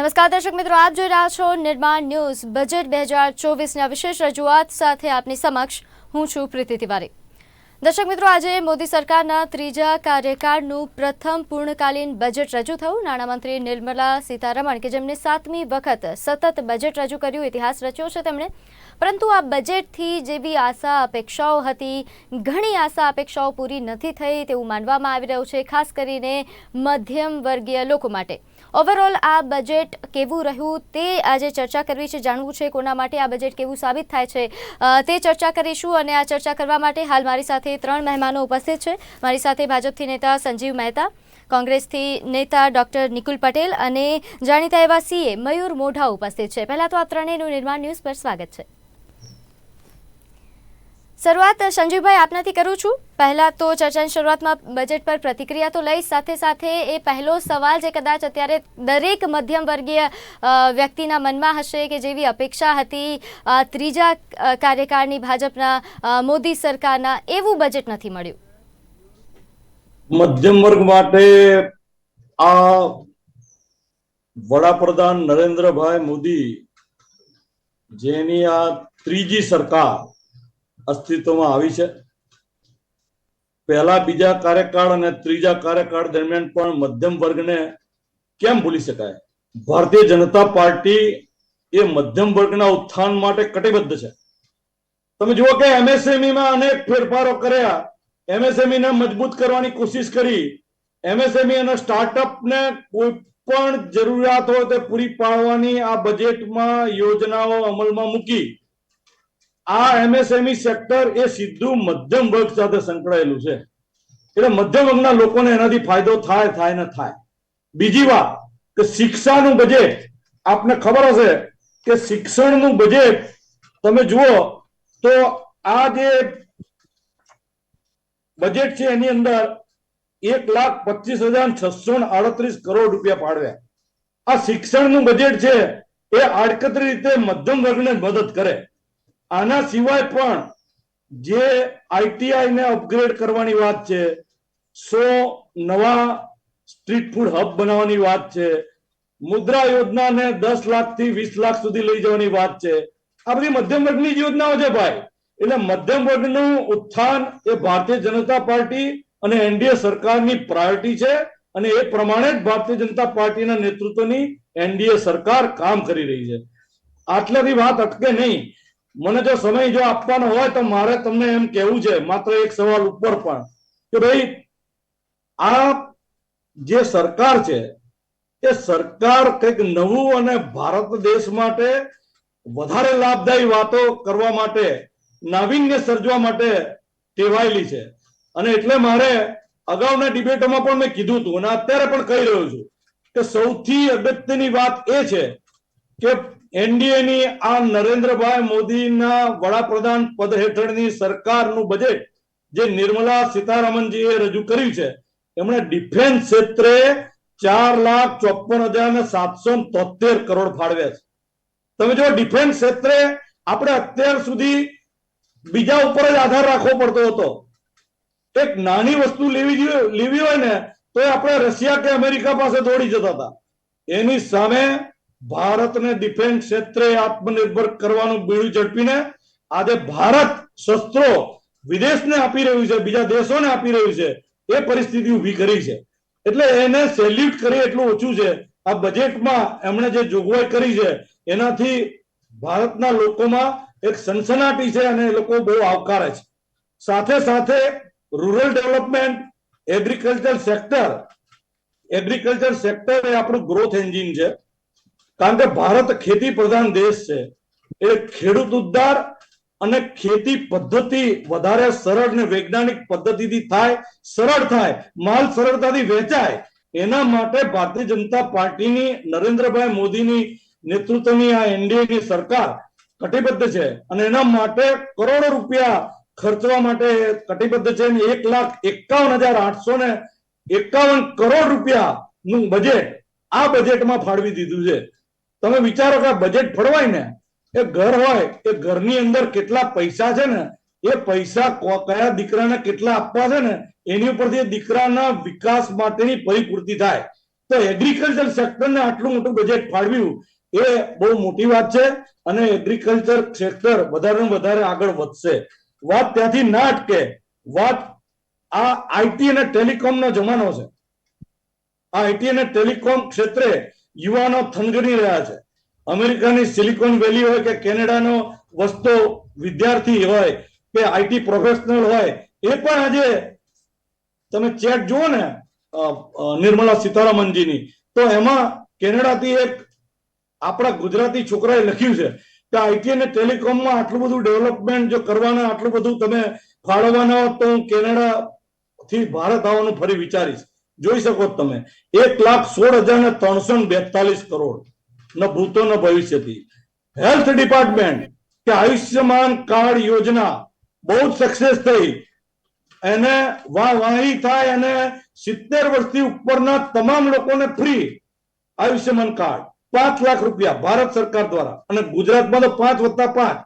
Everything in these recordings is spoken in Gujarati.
નમસ્કાર દર્શક મિત્રો, આપ જોઈ રહ્યા છો નિર્માણ ન્યૂઝ. બજેટ 2024ના વિશેષ રજૂઆત સાથે આપની સમક્ષ હું છું પ્રીતિ તિવારી. દર્શક મિત્રો, આજે મોદી સરકારના ત્રીજા કાર્યકાળનું પ્રથમ પૂર્ણકાલીન બજેટ રજૂ થયું. નાણામંત્રી નિર્મલા સીતારમણ કે જેમને 7મી વખત સતત બજેટ રજૂ કર્યું, ઇતિહાસ રચ્યો છે તેમણે. પરંતુ આ બજેટથી જેવી આશા અપેક્ષાઓ હતી, ઘણી આશા અપેક્ષાઓ પૂરી નથી થઈ તેવું માનવામાં આવી રહ્યું છે, ખાસ કરીને મધ્યમ વર્ગીય લોકો માટે. ઓવરઓલ આ બજેટ કેવું રહ્યું તે આજે ચર્ચા કરવી છે, જાણવું છે કોના માટે આ બજેટ કેવું સાબિત થાય છે તે ચર્ચા કરીશું. અને આ ચર્ચા કરવા માટે હાલ મારી સાથે 3 મહેમાનો ઉપસ્થિત છે. મારી સાથે ભાજપથી નેતા સંજીવ મહેતા, કોંગ્રેસથી નેતા ડોક્ટર નિકુલ પટેલ અને જાણીતા એવા સીએ મયુર મોઢા ઉપસ્થિત છે. પહેલા તો આ ત્રણેયનું નિર્માણ ન્યૂઝ પર સ્વાગત છે. શરૂઆત સંજીવભાઈ આપનાથી કરું છું. પહેલા તો ચર્ચાની શરૂઆતમાં બજેટ પર પ્રતિક્રિયા તો લઈશ, સાથે સાથે એ પહેલો સવાલ જે કદાચ અત્યારે દરેક મધ્યમ વર્ગીય વ્યક્તિના મનમાં હશે કે જેવી અપેક્ષા હતી ત્રીજા કાર્યકાળની ભાજપના મોદી સરકારના, એવું બજેટ નથી મળ્યું. મધ્યમ વર્ગ માટે આ વડાપ્રધાન નરેન્દ્રભાઈ મોદી જેની આ ત્રીજી સરકાર અસ્તિત્વમાં આવી છે, પહેલા બીજા કાર્યકાળ અને ત્રીજા કાર્યકાળ દરમિયાન પણ મધ્યમ વર્ગને કેમ ભૂલી શકાય. ભારતીય જનતા પાર્ટી એ મધ્યમ વર્ગના ઉત્થાન માટે કટિબદ્ધ છે. તમે જુઓ કે એમએસએમઈ માં અનેક ફેરફારો કર્યા, એમએસએમઈ ને મજબૂત કરવાની કોશિશ કરી, એમએસએમઈ અને સ્ટાર્ટઅપને કોઈ પણ જરૂરિયાત હોય તે પૂરી પાડવાની આ બજેટમાં યોજનાઓ અમલમાં મૂકી. આ એમએસએમઈ સેક્ટર એ સીધું મધ્યમ વર્ગ સાથે સંકળાયેલું છે, એટલે મધ્યમ વર્ગના લોકોને એનાથી ફાયદો થાય ને થાય. બીજી વાત કે શિક્ષાનું બજેટ, આપને ખબર હશે કે શિક્ષણનું બજેટ તમે જુઓ તો આ જે બજેટ છે એની અંદર 1,25,638 કરોડ રૂપિયા ફાળવ્યા. આ શિક્ષણનું બજેટ છે એ આડકતરી રીતે મધ્યમ વર્ગને મદદ કરે. આના સિવાય પણ જે આઈટીઆઈ ને અપગ્રેડ કરવાની વાત છે, 100 નવા સ્ટ્રીટ ફૂડ હબ બનાવવાની વાત છે, મુદ્રા યોજનાને 10 લાખથી 20 લાખ સુધી લઈ જવાની વાત છે. આ બધી મધ્યમ વર્ગની યોજનાઓ છે ભાઈ. એટલે મધ્યમ વર્ગનું ઉત્થાન એ ભારતીય જનતા પાર્ટી અને એનડીએ સરકારની પ્રાયોરિટી છે, અને એ પ્રમાણે જ ભારતીય જનતા પાર્ટીના નેતૃત્વની એનડીએ સરકાર કામ કરી રહી છે. આટલાથી વાત અટકે નહીં. મને જો સમય જો આપવાનો હોય તો મારે તમને એમ કહેવું છે, માત્ર એક સવાલ ઉપર પણ, કે ભાઈ આ જે સરકાર છે એ સરકાર કંઈક નવું અને ભારત દેશ માટે વધારે લાભદાયી વાતો કરવા માટે, નાવીન્ય સર્જવા માટે ટેવાયેલી છે. અને એટલે મારે અગાઉના ડિબેટોમાં પણ મેં કીધું હતું અને અત્યારે પણ કહી રહ્યો છું કે સૌથી અગત્યની વાત એ છે કે એનડીએની આ નરેન્દ્રભાઈ મોદીના વડાપ્રધાન પદ હેઠળની સરકારનું બજેટ જે નિર્મલા સીતારમણજીએ રજૂ કર્યું છે, એમણે ડિફેન્સ ક્ષેત્રે 4,54,773 કરોડ ફાળવ્યા છે. તમે જો ડિફેન્સ ક્ષેત્રે આપણે અત્યાર સુધી બીજા ઉપર જ આધાર રાખવો પડતો હતો. એક નાની વસ્તુ લેવી હોય ને તો આપણે રશિયા કે અમેરિકા પાસે દોડી જતા હતા. એની સામે ભારતને ડિફેન્સ ક્ષેત્રે આત્મનિર્ભર કરવાનું બીડું ઝડપીને આજે ભારત શસ્ત્રો વિદેશને આપી રહ્યું છે, બીજા દેશોને આપી રહ્યું છે. એ પરિસ્થિતિ ઊભી કરી છે. એટલે એને સેલ્યુટ કરી એટલું ઓછું છે. આ બજેટમાં એમણે જે જોગવાઈ કરી છે એનાથી ભારતના લોકોમાં એક સનસનાટી છે અને એ લોકો બહુ આવકારે છે. સાથે સાથે રૂરલ ડેવલપમેન્ટ, એગ્રીકલ્ચર સેક્ટર એ આપણું ગ્રોથ એન્જિન છે. કારણ કે ભારત ખેતી પ્રધાન દેશ છે. એ ખેડૂત ઉદ્ધાર અને ખેતી પદ્ધતિ વધારે સરળ અને વૈજ્ઞાનિક પદ્ધતિથી થાય, સરળ થાય, માલ સરળતાથી વેચાય, એના માટે ભારતીય જનતા પાર્ટીની નરેન્દ્રભાઈ મોદીની નેતૃત્વની આ એનડીએની સરકાર કટિબદ્ધ છે અને એના માટે કરોડો રૂપિયા ખર્ચવા માટે કટિબદ્ધ છે. 1,51,851 કરોડ રૂપિયાનું બજેટ આ બજેટમાં ફાળવી દીધું છે. તમે વિચારો કે બજેટ ફળવાય ને, એ ઘર હોય એ ઘરની અંદર કેટલા પૈસા છે ને, એ પૈસા કયા દીકરાને કેટલા આપવા છે ને, એની ઉપરથી દીકરાના વિકાસ માટેની પરિપૂર્તિ થાય. તો એગ્રીકલ્ચર સેક્ટરને આટલું મોટું બજેટ ફાળવ્યું એ બહુ મોટી વાત છે અને એગ્રીકલ્ચર સેક્ટર વધારે વધારે આગળ વધશે. વાત ત્યાંથી ના અટકે. વાત આ આઈટી અને ટેલિકોમનો જમાનો છે. આ આઈટી અને ટેલિકોમ ક્ષેત્રે યુવાનો થનગની રહ્યા છે. અમેરિકાની સિલિકોન વેલી હોય કે કેનેડાનો વસતો વિદ્યાર્થી હોય કે આઈટી પ્રોફેશનલ હોય, એ પણ આજે તમે ચેટ જુઓ ને નિર્મલા સીતારામનજીની, તો એમાં કેનેડાથી એક આપણા ગુજરાતી છોકરાએ લખ્યું છે કે આઈટી અને ટેલિકોમમાં આટલું બધું ડેવલપમેન્ટ જો કરવાના, આટલું બધું તમે ફાળવવાના હોત તો હું કેનેડા થી ભારત આવવાનું ફરી વિચારીશ. જોઈ શકો તમે 1,16,342 કરોડ ન ભૂતો ન ભવિષ્યથી. હેલ્થ ડિપાર્ટમેન્ટ કે આયુષ્યમાન કાર્ડ યોજના બહુ જ સક્સેસ થઈ, એને વાહી થાય અને 70 વર્ષથી ઉપરના તમામ લોકોને ફ્રી આયુષ્યમાન કાર્ડ 5 લાખ રૂપિયા ભારત સરકાર દ્વારા, અને ગુજરાતમાં તો 5+5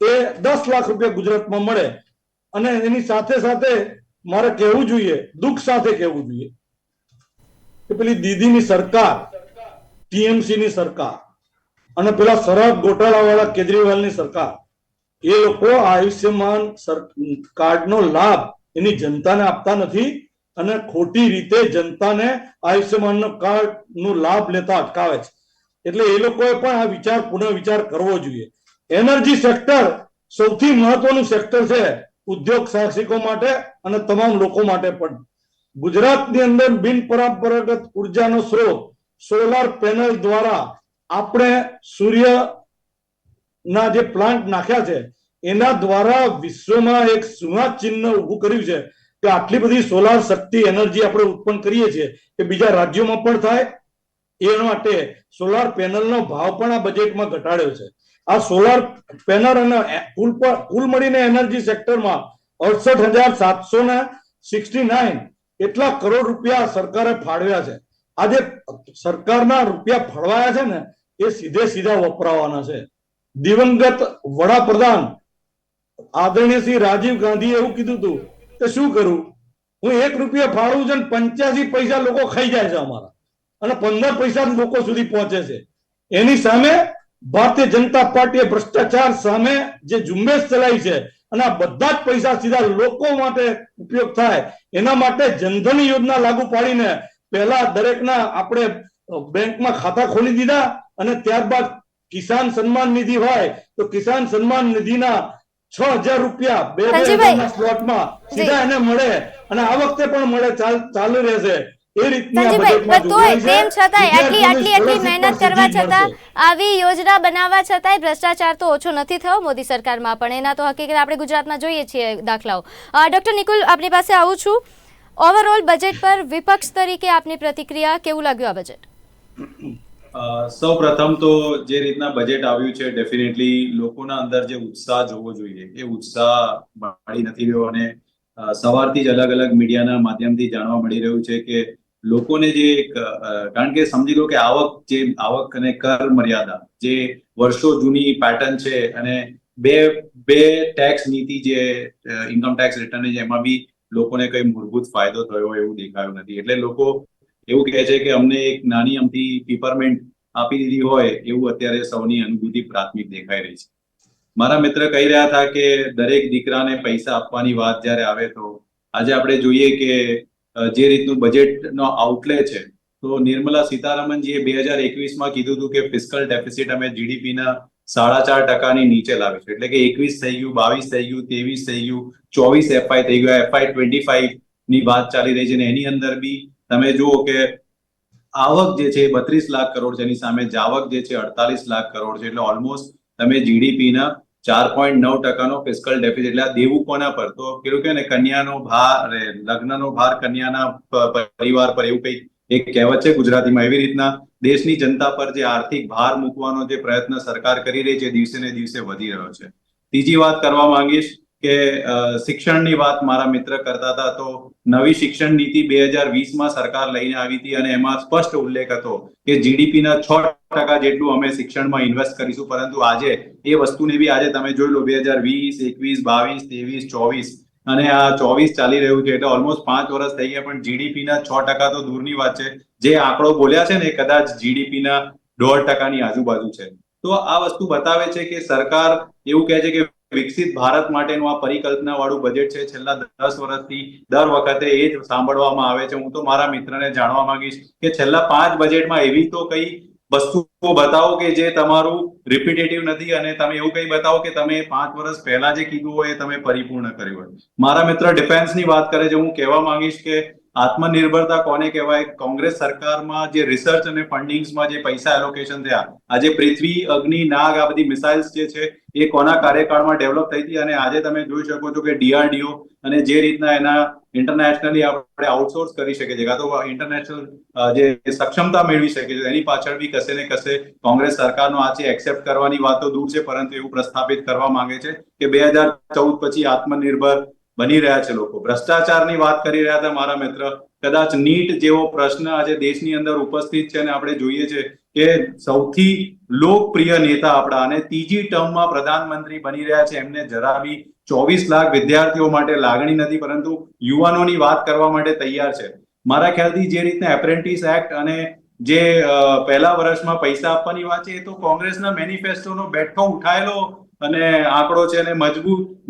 એ 10 લાખ રૂપિયા ગુજરાતમાં મળે. અને એની સાથે સાથે મારે કહેવું જોઈએ, દુઃખ સાથે કહેવું જોઈએ કે પેલી દીદીની સરકાર, ટીએમસી ની સરકાર અને પેલા શરાબ ગોટાળા વાળા કેજરીવાલની સરકાર, એ લોકો આયુષ્યમાન કાર્ડનો લાભ એની જનતાને આપતા નથી અને ખોટી રીતે જનતાને આયુષ્યમાન કાર્ડ નો લાભ લેતા અટકાવે છે. એટલે એ લોકોએ પણ આ પુનઃ વિચાર કરવો જોઈએ. એનર્જી સેક્ટર સૌથી મહત્વનું સેક્ટર છે ઉદ્યોગ સાહસિકો માટે અને તમામ લોકો માટે પણ. ગુજરાતની અંદર બિનપરંપરાગત ઉર્જાનો સ્ત્રોત સોલાર પેનલ દ્વારા આપણે સૂર્યના જે પ્લાન્ટ નાખ્યા છે એના દ્વારા વિશ્વમાં એક સુવર્ણ ચિહ્ન ઉભું કર્યું છે કે આટલી બધી સોલાર શક્તિ એનર્જી આપણે ઉત્પન્ન કરીએ છીએ કે બીજા રાજ્યોમાં પણ થાય. એ માટે સોલાર પેનલનો ભાવ પણ આ બજેટમાં ઘટાડ્યો છે. આ સોલાર પેનલ અને કુલ મળીને એનર્જી સેક્ટરમાં 68,769 એટલા કરોડ રૂપિયા સરકારે ફાળવ્યા છે. આજે સરકારના રૂપિયા ફળવાયા છે ને એ સીધે સીધા વપરાવાના છે. દિવંગત વડાપ્રધાન આદરણીય શ્રી રાજીવ ગાંધીએ એવું કીધું હતું કે શું કરું, હું 1 રૂપિયા ફાળવું છું ને 85 પૈસા લોકો ખાઈ જાય છે અમારા, અને 15 પૈસા લોકો સુધી પહોંચે છે. એની સામે ભારતીય જનતા પાર્ટીએ ભ્રષ્ટાચાર સામે જે ઝુંબેશ ચલાવી છે અને આ બધા જ પૈસા સીધા લોકો માટે ઉપયોગ થાય એના માટે જનધન યોજના લાગુ પાડીને પહેલા દરેકના આપણે બેંકમાં ખાતા ખોલી દીધા અને ત્યારબાદ કિસાન સન્માન નિધિ હોય તો કિસાન સન્માન નિધિના 6,000 રૂપિયા 2,000 સ્લોટમાં સીધા એને મળે અને આ વખતે પણ મળે, ચાલુ રહેશે. સંજીવભાઈ, તોય તેમ છતાંય આટલી મહેનત કરવા છતાં, આવી યોજના બનાવવા છતાંય ભ્રષ્ટાચાર તો ઓછો નથી થયો મોદી સરકારમાં પણ. એના તો હકીકત આપણે ગુજરાતમાં જોઈએ છીએ દાખલાઓ. ડોક્ટર નિકુલ, આપની પાસે આવું છું. ઓવરઓલ બજેટ પર વિપક્ષ તરીકે આપની પ્રતિક્રિયા, કેવું લાગ્યું આ બજેટ? સૌ પ્રથમ તો જે રીતના બજેટ આવ્યું છે, ડેફિનેટલી લોકોના અંદર જે ઉત્સાહ જોવો જોઈએ એ ઉત્સાહ મળી નથી રહ્યો. અને સવારથી જ અલગ અલગ મીડિયાના માધ્યમથી જાણવા મળી રહ્યું છે કે લોકોને જે કારણ કે સમજી લો કે આવક અને કર મર્યાદા જે વર્ષો જૂની પેટર્ન છે અને બે ટેક્સ નીતિ જે ઇન્કમ ટેક્સ રિટર્ન છે એમાં બી લોકોને કઈ મૂળભૂત ફાયદો થયો એવું દેખાયું નથી. એટલે લોકો એવું કહે છે કે અમને એક નાની અમથી પીપરમેન્ટ આપી દીધી હોય એવું અત્યારે સૌની અનુભૂતિ પ્રાથમિક દેખાઈ રહી છે. મારા મિત્ર કહી રહ્યા હતા કે દરેક દીકરાને પૈસા આપવાની વાત જ્યારે આવે તો આજે આપણે જોઈએ કે જે રીતનું બજેટનો આઉટલે છે તો નિર્મલા સીતારામનજીએ 2021માં કીધું હતું કે ફિસ્કલ ડેફિસિટ અમે જીડીપીના 4.5% નીચે લાવીશું. એટલે કે 21 થઈ ગયું, 22 થઈ ગયું, 23 થઈ ગયું, 24 FY થઈ ગયું, FY25 ની વાત ચાલી રહી છે. અને એની અંદર બી તમે જુઓ કે આવક જે છે 32 લાખ કરોડ છે, એની સામે જાવક જે છે 48 લાખ કરોડ છે. એટલે ઓલમોસ્ટ તમે જીડીપીના 4.9% ફિસ્કલ ડેફિસિટ. એટલે આ દેવું કોના પર? તો પેલું કે ને કન્યાનો ભાર, લગ્નનો ભાર કન્યાના પરિવાર પર, એવું કઈ એક કહેવત છે ગુજરાતીમાં. એવી રીતના દેશની જનતા પર જે આર્થિક ભાર મૂકવાનો જે પ્રયત્ન સરકાર કરી રહી છે દિવસે ને દિવસે વધી રહ્યો છે. ત્રીજી વાત કરવા માંગીશ કે શિક્ષણની વાત મારા મિત્ર કરતા હતા. તો નવી શિક્ષણ નીતિ 2020માં સરકાર લઈને આવી હતી અને એમાં સ્પષ્ટ ઉલ્લેખ હતો કે જીડીપીના 6% જેટલું અમે શિક્ષણમાં ઇન્વેસ્ટ કરીશું. પરંતુ આજે એ વસ્તુને બી આજે તમે જોઈ લો 2020, 21, 22, 23, 24 અને આ 24 ચાલી રહ્યું છે એટલે ઓલમોસ્ટ 5 વર્ષ થઈ ગયા, પણ જીડીપીના 6% તો દૂરની વાત છે. જે આંકડો બોલ્યા છે ને એ કદાચ જીડીપીના 0.5% આજુબાજુ છે. તો આ વસ્તુ બતાવે છે કે સરકાર એવું કહે છે કે વિકસિત ભારત માટેનું આ પરિકલ્પના વાળું બજેટ છે. છેલ્લા 10 વર્ષથી દર વખતે એ જ સાંભળવામાં આવે છે. હું તો મારા મિત્રને જાણવા માંગીશ કે છેલ્લા 5 બજેટમાં એવી તો કઈ વસ્તુઓ બતાવો કે જે તમારું રિપીટેટિવ નથી, અને તમે એવું કઈ બતાવો કે તમે 5 વર્ષ પહેલા જે કીધું હોય એ તમે પરિપૂર્ણ કર્યું હોય. મારા મિત્ર ડિફેન્સની વાત કરે છે. હું કહેવા માંગીશ કે આત્મનિર્ભરતા કોને કહેવાય? કોંગ્રેસ સરકારમાં જે રિસર્ચ અને ફંડિંગ્સમાં જે પૈસા એલોકેશન થયા, આજે પૃથ્વી, અગ્નિ, નાગ, આ બધી મિસાઇલ્સ જે છે એ કોના કાર્યકાળમાં ડેવલપ થઈ હતી, અને આજે તમે જોઈ શકો છો કે ડીઆરડીઓ અને જે રીતના એના ઇન્ટરનેશનલી આપણે આઉટસોર્સ કરી શકીએ છીએ, કાં તો ઇન્ટરનેશનલ જે સક્ષમતા મેળવી શકે છે, એની પાછળ બી કશે ને કશે કોંગ્રેસ સરકારનો આજે એક્સેપ્ટ કરવાની વાતો દૂર છે, પરંતુ એવું પ્રસ્થાપિત કરવા માંગે છે કે 2014 પછી આત્મનિર્ભર બની રહ્યા છે લોકો. ભ્રષ્ટાચારની વાત કરી રહ્યા હતા મારા મિત્ર. કદાચ નીટ જેવો પ્રશ્ન આજે દેશની અંદર ઉપસ્થિત છે અને આપણે જોઈએ છે કે સૌથી લોકપ્રિય નેતા આપણા અને ત્રીજી ટર્મમાં પ્રધાનમંત્રી બની રહ્યા છે, એમને જરા બી 24 લાખ વિદ્યાર્થીઓ માટે લાગણી નથી, પરંતુ યુવાનોની વાત કરવા માટે તૈયાર છે. મારા ખ્યાલથી જે રીતના એપ્રેન્ટિસ એક્ટ અને જે પહેલા વર્ષમાં પૈસા આપવાની વાત છે, એ તો કોંગ્રેસના મેનિફેસ્ટોનો બેઠો ઉઠાયેલો અને આંકડો છે. અને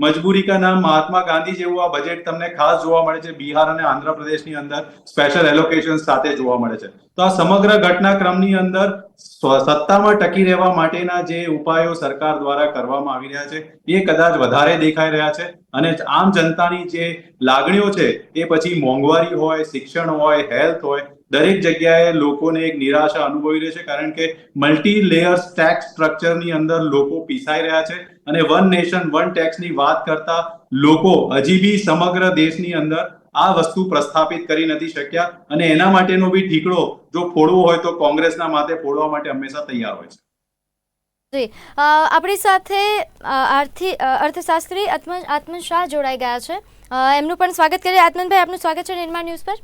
મજબૂરી કા નામ મહાત્મા ગાંધી જેવું આ બજેટ તમને ખાસ જોવા મળે છે બિહાર અને આંધ્રપ્રદેશની અંદર સ્પેશિયલ એલોકેશન સાથે જોવા મળે છે. તો આ સમગ્ર ઘટનાક્રમની અંદર સત્તામાં ટકી રહેવા માટેના જે ઉપાયો સરકાર દ્વારા કરવામાં આવી રહ્યા છે એ કદાચ વધારે દેખાઈ રહ્યા છે. અને આમ જનતાની જે લાગણીઓ છે એ પછી મોંઘવારી હોય, શિક્ષણ હોય, હેલ્થ હોય, દરેક જગ્યાએ લોકોને એક નિરાશા અનુભવી રહે છે, કારણ કે મલ્ટી લેયર્સ ટેક્સ સ્ટ્રક્ચરની અંદર લોકો પીસાઈ રહ્યા છે. અને વન નેશન વન ટેક્સની વાત કરતા લોકો હજી બી સમગ્ર દેશની અંદર આ વસ્તુ પ્રસ્થાપિત કરી નથી શક્યા, અને એના માટેનો બી ઠીકડો જો ફોડવો હોય તો કોંગ્રેસના માથે ફોડવા માટે હંમેશા તૈયાર હોય છે. જી, આપણી સાથે અર્થશાસ્ત્રી આત્મન શાહ જોડાઈ ગયા છે. એમનું પણ સ્વાગત કરીએ. આત્મનભાઈ, આપનું સ્વાગત છે નિર્માણ ન્યૂઝ પર.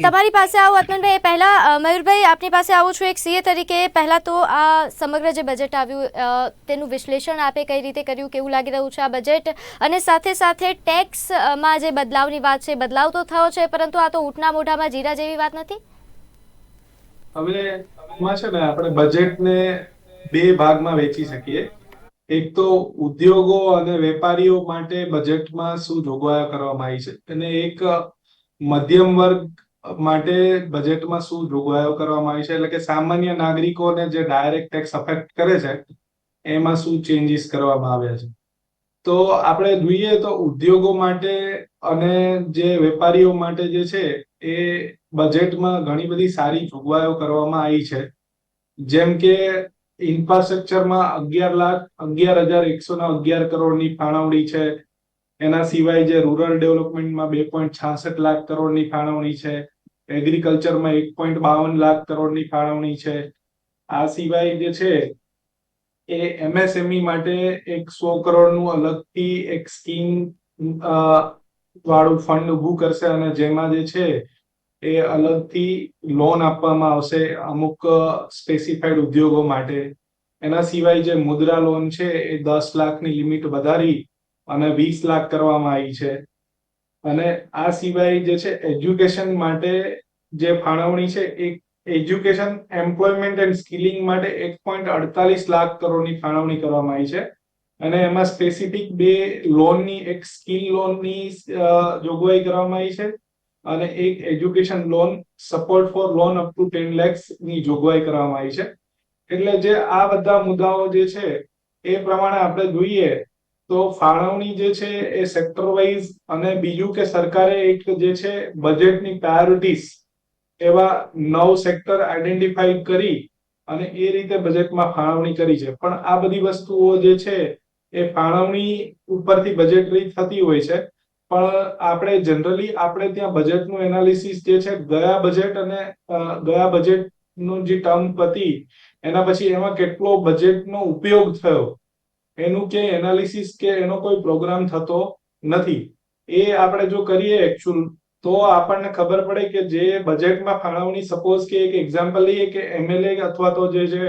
તમારી પાસે આવું આત્મનભાઈ. પહેલા મયુરભાઈ, આપની પાસે આવું છું એક સીએ તરીકે. પહેલા તો આ સમગ્ર જે બજેટ આવ્યું તેનું વિશ્લેષણ આપે કઈ રીતે કર્યું, કેવું લાગી રહ્યું છે આ બજેટ, અને સાથે સાથે ટેક્સમાં જે બદલાવની વાત છે, બદલાવ તો થયો છે, પરંતુ આ તો ઊંટના મોઢામાં જીરા જેવી વાત નથી. હવે એમાં છે ને, આપણે બજેટને બે ભાગમાં વેચી શકીએ. એક તો ઉદ્યોગો અને વેપારીઓ માટે બજેટમાં શું જોગવાઈઓ કરવામાં આવી છે, અને એક મધ્યમ વર્ગ માટે બજેટમાં શું જોગવાઈઓ કરવામાં આવી છે, એટલે કે સામાન્ય નાગરિકોને જે ડાયરેક્ટ ટેક્સ અફેક્ટ કરે છે એમાં શું ચેન્જીસ કરવામાં આવ્યા છે. તો આપણે જોઈએ તો ઉદ્યોગો માટે અને જે વેપારીઓ માટે જે છે એ બજેટમાં ઘણી બધી સારી જોગવાઈઓ કરવામાં આવી છે. જેમ કે ઇન્ફ્રાસ્ટ્રક્ચરમાં 11,11,111 કરોડની ફાળવણી છે. એના સિવાય જે રૂરલ ડેવલપમેન્ટમાં 2.66 લાખ કરોડની ફાળવણી છે. એગ્રીકલ્ચરમાં 1.52 લાખ કરોડની ફાળવણી છે. આ સિવાય જે છે એ એમએસએમઈ માટે 100 કરોડનું અલગથી એક સ્કીમ વાળું ફંડ ઊભું કરશે, અને જેમાં જે છે એ અલગથી લોન આપવામાં આવશે અમુક સ્પેસિફાઈડ ઉદ્યોગો માટે. એના સિવાય જે મુદ્રા લોન છે એ 10 લાખની લિમિટ વધારી અને 20 લાખ કરવામાં આવી છે. અને આ સિવાય જે છે એજ્યુકેશન માટે જે ફાળવણી છે એ એજ્યુકેશન, એમ્પ્લોયમેન્ટ એન્ડ સ્કિલિંગ માટે 1.48 લાખ કરોડની ફાળવણી કરવામાં આવી છે. અને એમાં સ્પેસિફિક બે લોનની, એક સ્કિલ લોનની જોગવાઈ કરવામાં આવી છે, અને એક education loan support four loan up to 10 lakhs ની જોગવાઈ કરવામાં આવી છે. એટલે જે આ બધા મુદ્દાઓ જે છે એ પ્રમાણે આપણે જોઈએ તો ફાળવણી જે છે એ સેક્ટર વાઇઝ, અને બીજું કે સરકારે એક જે છે બજેટની પ્રાયોરિટીઝ એવા 9 સેક્ટર આઈડેન્ટિફાઈ કરી અને એ રીતે બજેટમાં ફાળવણી કરી છે. પણ આ બધી વસ્તુઓ જે છે એ ફાળવણી ઉપરથી બજેટરી થતી હોય છે. પણ આપણે જનરલી આપણે ત્યાં બજેટનું એનાલિસિસ જે છે ગયા બજેટ અને ગયા બજેટનું જે ટર્મ હતી એના પછી એમાં કેટલો બજેટનો ઉપયોગ થયો એનું કે એનાલિસિસ કે એનો કોઈ પ્રોગ્રામ થતો નથી. એ આપણે જો કરીએ એકચ્યુઅલ, તો આપણને ખબર પડે કે જે બજેટમાં ફાળવણી, સપોઝ કે એક એક્ઝામ્પલ લઈએ કે એમએલએ અથવા તો જે છે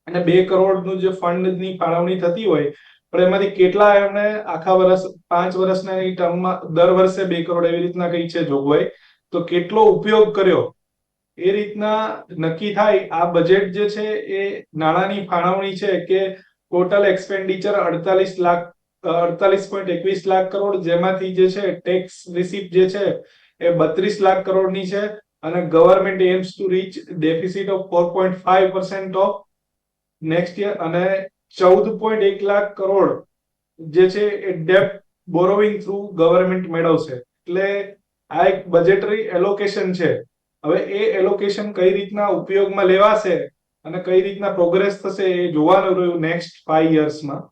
અને 2 કરોડનું જે ફંડની ફાળવણી થતી હોય, પણ એમાંથી કેટલા એમણે આખા વર્ષ 5 વર્ષના ટર્મમાં દર વર્ષે 2 કરોડ એવી રીતના કઈ છે જોગવાઈ, તો કેટલો ઉપયોગ કર્યો એ રીતના નક્કી થાય. આ બજેટ જે છે એ નાણાંની ફાળવણી છે કે ટોટલ એક્સપેન્ડિચર 48.21 લાખ કરોડ, જેમાંથી જે છે ટેક્સ રિસીપ્ટ જે છે એ 32 લાખ કરોડની છે, અને government aims to reach deficit of 4.5% of next year, અને 14.1 લાખ કરોડ જે છે એ ડેપ્ટ બોરોવિંગ થ્રુ ગવર્મેન્ટ મેળવશે. એટલે આ એક બજેટરી એલોકેશન છે. હવે એ એલોકેશન કઈ રીતના ઉપયોગમાં લેવાશે અને કઈ રીતના પ્રોગ્રેસ થશે એ જોવાનું રહ્યું નેક્સ્ટ 5 યર્સમાં.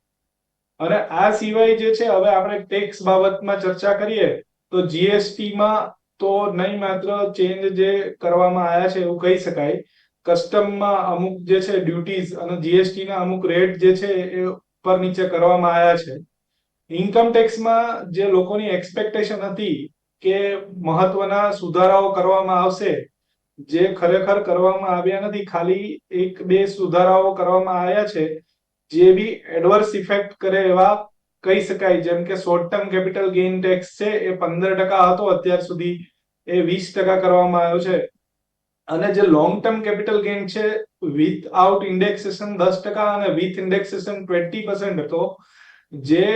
અને આ સિવાય જે છે, હવે આપણે ટેક્સ બાબતમાં ચર્ચા કરીએ તો જીએસટી માં તો નહીં માત્ર ચેન્જ જે કરવામાં આવ્યા છે એવું કહી શકાય, કસ્ટમમાં અમુક જે છે ડ્યુટીઝ અને જીએસટી ના અમુક રેટ જે છે એ ઉપર નીચે કરવામાં આવ્યા છે. ઇન્કમ ટેક્સમાં જે લોકોની એક્સપેક્ટેશન હતી કે મહત્વના સુધારાઓ કરવામાં આવશે, જે ખરેખર કરવામાં આવ્યા નથી. ખાલી 1-2 સુધારાઓ કરવામાં આવ્યા છે જે બી એડવર્સ ઇફેક્ટ કરે એવા કહી શકાય. જેમ કે short term capital gain tax છે એ 15% હતો અત્યાર સુધી, એ 20% કરવામાં આવ્યો છે. અને જે લોંગ ટર્મ કેપિટલ ગેઇન છે વિથઆઉટ ઇન્ડેક્સેશન 10% અને વિથ ઇન્ડેક્સેશન 20% હતો, જે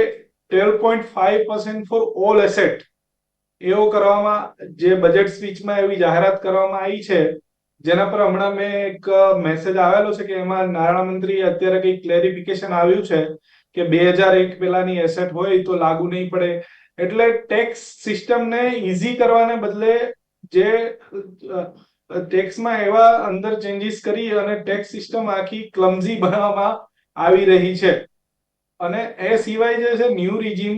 12.5% ફોર ઓલ એસેટ એવો કરવામાં, જે બજેટ સ્પીચમાં એવી જાહેરાત કરવામાં આવી છે, જેના પર હમણાં મેં એક મેસેજ આવેલો છે કે એમાં નાણામંત્રી અત્યારે કઈ ક્લેરિફિકેશન આવ્યું છે કે 2001 પહેલાની એસેટ હોય તો લાગુ નહીં પડે. એટલે ટેક્સ સિસ્ટમને ઈઝી કરવાને બદલે જે ટેક્સમાં એવા અંદર ચેન્જીસ કરી અને ટેક્સ સિસ્ટમ આખી ક્લમઝી બનાવવામાં આવી રહી છે. અને એ સિવાય જે છે ન્યૂ રિજીમ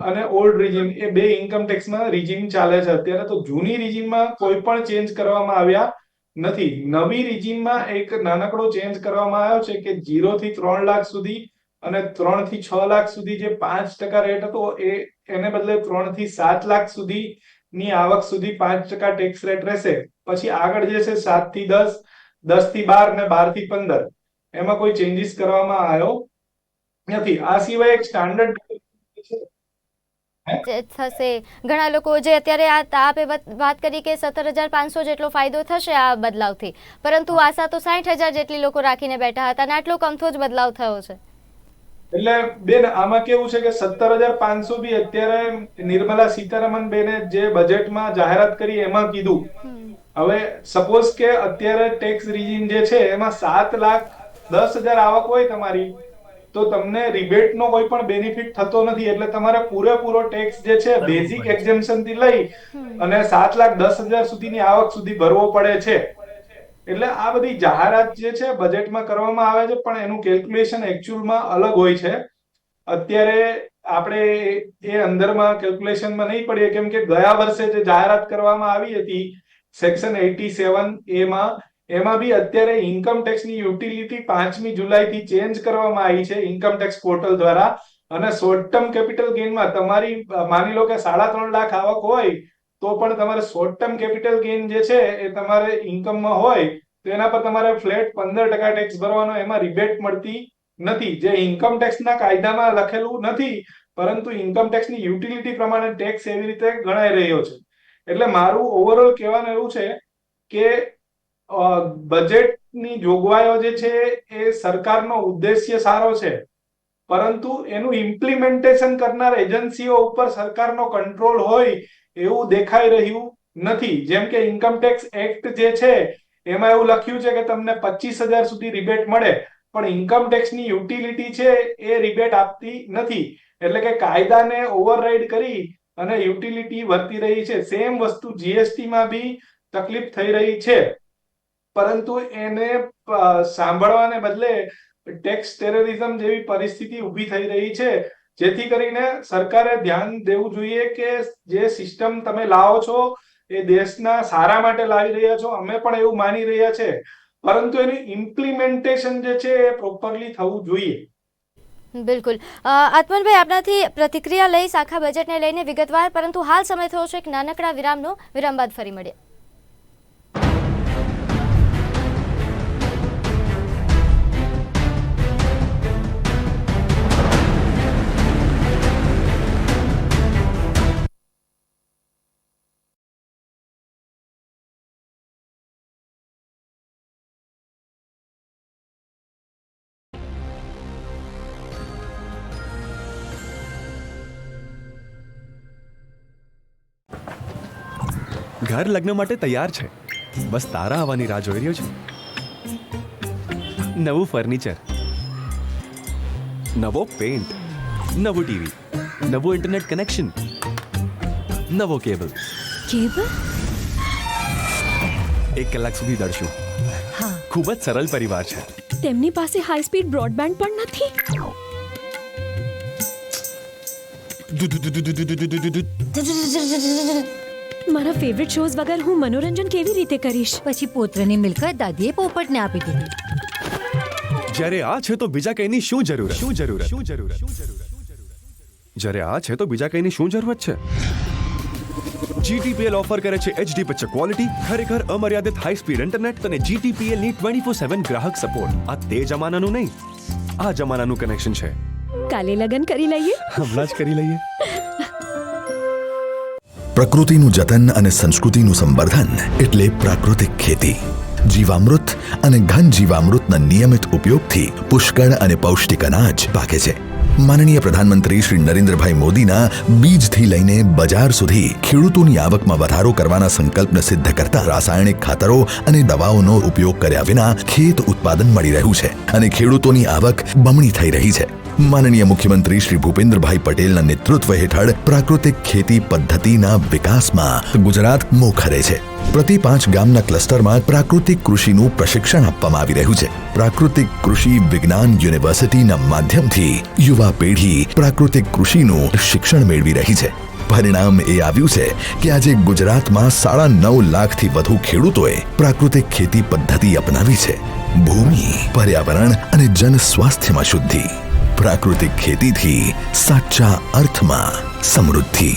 અને ઓલ્ડ રિજીમ, એ બે ઇન્કમ ટેક્સમાં રિજીમ ચાલે છે અત્યારે. તો જૂની રિજીમમાં કોઈ પણ ચેન્જ કરવામાં આવ્યા નથી. નવી રિજીમમાં એક નાનકડો ચેન્જ કરવામાં આવ્યો છે કે 0 થી 3 લાખ સુધી અને 3 થી 6 લાખ સુધી જે 5% રેટ હતો એને બદલે 3 થી 7 લાખ સુધીની આવક સુધી 5% ટેક્સ રેટ રહેશે. પછી આગળ જે છે 7 થી 10, 10 થી 12 અને 12 થી 15 એમાં કોઈ ચેન્જીસ કરવામાં આવ્યો નથી. આ સિવાય એક સ્ટાન્ડર્ડ થશે. ઘણા લોકો જે અત્યારે આપે વાત કરી કે 17,500 જેટલો ફાયદો થશે આ બદલાવથી, પરંતુ આશા તો 60,000 જેટલી લોકો રાખીને બેઠા હતા અને આટલો કમથો જ બદલાવ થયો છે. એટલે બેન આમાં કેવું છે કે 17,500 બી અત્યારે નિર્મલા સીતારમન બેને જે બજેટમાં જાહેરાત કરી એમાં કીધું. હવે સપોઝ કે અત્યારે ટેક્સ રિજીમ જે છે એમાં 7,10,000 આવક હોય તમારી, તો તમને રિબેટનો કોઈ પણ બેનિફિટ થતો નથી. એટલે તમારે પૂરેપૂરો ટેક્સ જે છે બેઝિક એક્ઝેમ્પશન થી લઈ અને 7,10,000 સુધીની આવક સુધી ભરવો પડે છે. એટલે આ બધી જાહેરાત જે છે બજેટમાં કરવામાં આવે છે, પણ એનું કેલ્ક્યુલેશન એકચ્યુઅલમાં અલગ હોય છે. અત્યારે આપણે એ અંદરમાં કેલ્ક્યુલેશનમાં નહીં પડીએ, કેમ કે ગયા વર્ષે જે જાહેરાત કરવામાં આવી હતી સેક્શન 87A એમાં બી અત્યારે ઇન્કમ ટેક્સની યુટિલિટી 5મી જુલાઈથી ચેન્જ કરવામાં આવી છે ઇન્કમ ટેક્સ પોર્ટલ દ્વારા. અને શોર્ટ ટર્મ કેપિટલ ગેઇનમાં તમારી માની લો કે 3.5 લાખ આવક હોય તો પણ તમારે શોર્ટ ટર્મ કેપિટલ ગેઇન જે છે એ તમારે ઇન્કમમાં હોય તો એના પર તમારે ફ્લેટ 15% ટેક્સ ભરવાનો, એમાં રિબેટ મળતી નથી. જે ઇન્કમ ટેક્સના કાયદામાં લખેલું નથી, પરંતુ ઇન્કમ ટેક્સની યુટિલિટી પ્રમાણે ટેક્સ એવી રીતે ગણાઈ રહ્યો છે. એટલે મારું ઓવરઓલ કહેવાનું એવું છે કે બજેટની જોગવાઈઓ જે છે એ સરકારનો ઉદ્દેશ્ય સારો છે, પરંતુ એનું ઇમ્પ્લિમેન્ટેશન કરનાર એજન્સીઓ ઉપર સરકારનો કંટ્રોલ હોય એવું દેખાઈ રહ્યું નથી. જેમ કે ઇન્કમ ટેક્સ એક્ટ જે છે એમાં એવું લખ્યું છે કે તમને 25,000 સુધી રિબેટ મળે, પણ ઇન્કમ ટેક્સની યુટિલિટી છે એ રિબેટ આપતી નથી. એટલે કે કાયદાને ઓવરરાઈડ કરી અને યુટિલિટી વર્તી રહી છે. સેમ વસ્તુ જીએસટી માં બી તકલીફ થઈ રહી છે, પરંતુ એને સાંભળવાને બદલે ટેક્સ ટેરરિઝમ જેવી પરિસ્થિતિ ઊભી થઈ રહી છે. જેથી કરીને સરકારે ધ્યાન દેવું જોઈએ કે જે સિસ્ટમ તમે લાવો છો એ દેશના સારા માટે લાવી રહ્યા છો, અમે પણ એવું માની રહ્યા છે, પરંતુ એનું ઇમ્પ્લિમેન્ટેશન જે છે એ પ્રોપરલી થવું જોઈએ. બિલકુલ. આત્મનભાઈ, આપનાથી પ્રતિક્રિયા લઈશ આખા બજેટને લઈને વિગતવાર, પરંતુ હાલ સમય થયો છે એક નાનકડા વિરામનો. વિરામ બાદ ફરી મળીએ. ઘર લગ્ન માટે તૈયાર છે, બસ તારા આવવાની રાહ જોઈ રહ્યો છે. નવું ફર્નિચર, નવો પેન્ટ, નવું ટીવી, નવું ઇન્ટરનેટ કનેક્શન, નવો કેબલ. કેબલ? 1 કલાક સુધી દળશું. હા. ખૂબ જ સરળ પરિવાર છે. તેમની પાસે હાઈ સ્પીડ બ્રોડબેન્ડ પણ નથી. મારા ફેવરિટ શોઝ વગર હું મનોરંજન કેવી રીતે કરીશ? પછી પુત્રની મિલકત દાદીએ પોપટને આપી દીધી. જ્યારે આ છે તો બીજા કઈની શું જરૂર? જ્યારે આ છે તો બીજા કઈની શું જરૂરત છે? GTPL ઓફર કરે છે HD પિક્ચર ક્વોલિટી, ખરેખર અમર્યાદિત હાઈ સ્પીડ ઇન્ટરનેટ અને GTPL ની 24/7 ગ્રાહક સપોર્ટ. આ તે જમાનાનું નહીં, આ જમાનાનું કનેક્શન છે. કાલે લગન કરી લઈએ. હમણાં જ કરી લઈએ. પ્રકૃતિનું જતન અને સંસ્કૃતિનું સંવર્ધન એટલે પ્રાકૃતિક ખેતી. જીવામૃત અને ઘન જીવામૃતના નિયમિત ઉપયોગથી પુષ્કળ અને પૌષ્ટિક અનાજ પાકે છે. માનનીય પ્રધાનમંત્રી શ્રી નરેન્દ્રભાઈ મોદીના બીજથી લઈને બજાર સુધી ખેડૂતોની આવકમાં વધારો કરવાના સંકલ્પને સિદ્ધ કરતા રાસાયણિક ખાતરો અને દવાઓનો ઉપયોગ કર્યા વિના ખેત ઉત્પાદન મળી રહ્યું છે અને ખેડૂતોની આવક બમણી થઈ રહી છે. માનનીય મુખ્યમંત્રી શ્રી ભૂપેન્દ્રભાઈ પટેલના નેતૃત્વ હેઠળ પ્રાકૃતિક ખેતી પદ્ધતિના વિકાસમાં ગુજરાત મોખરે છે. પ્રતિ 5 ગામના ક્લસ્ટરમાં પ્રાકૃતિક કૃષિનું પ્રશિક્ષણ આપવામાં આવી રહ્યું છે. પ્રાકૃતિક કૃષિ વિજ્ઞાન યુનિવર્સિટીના માધ્યમથી યુવા પેઢી પ્રાકૃતિક કૃષિનું શિક્ષણ મેળવી રહી છે. પરિણામ એ આવ્યું છે કે આજે ગુજરાતમાં 9.5 લાખથી વધુ ખેડૂતોએ પ્રાકૃતિક ખેતી પદ્ધતિ અપનાવી છે. ભૂમિ, પર્યાવરણ અને જન સ્વાસ્થ્યમાં શુદ્ધિ. પ્રાકૃતિક ખેતીથી સાચા અર્થમાં સમૃદ્ધિ.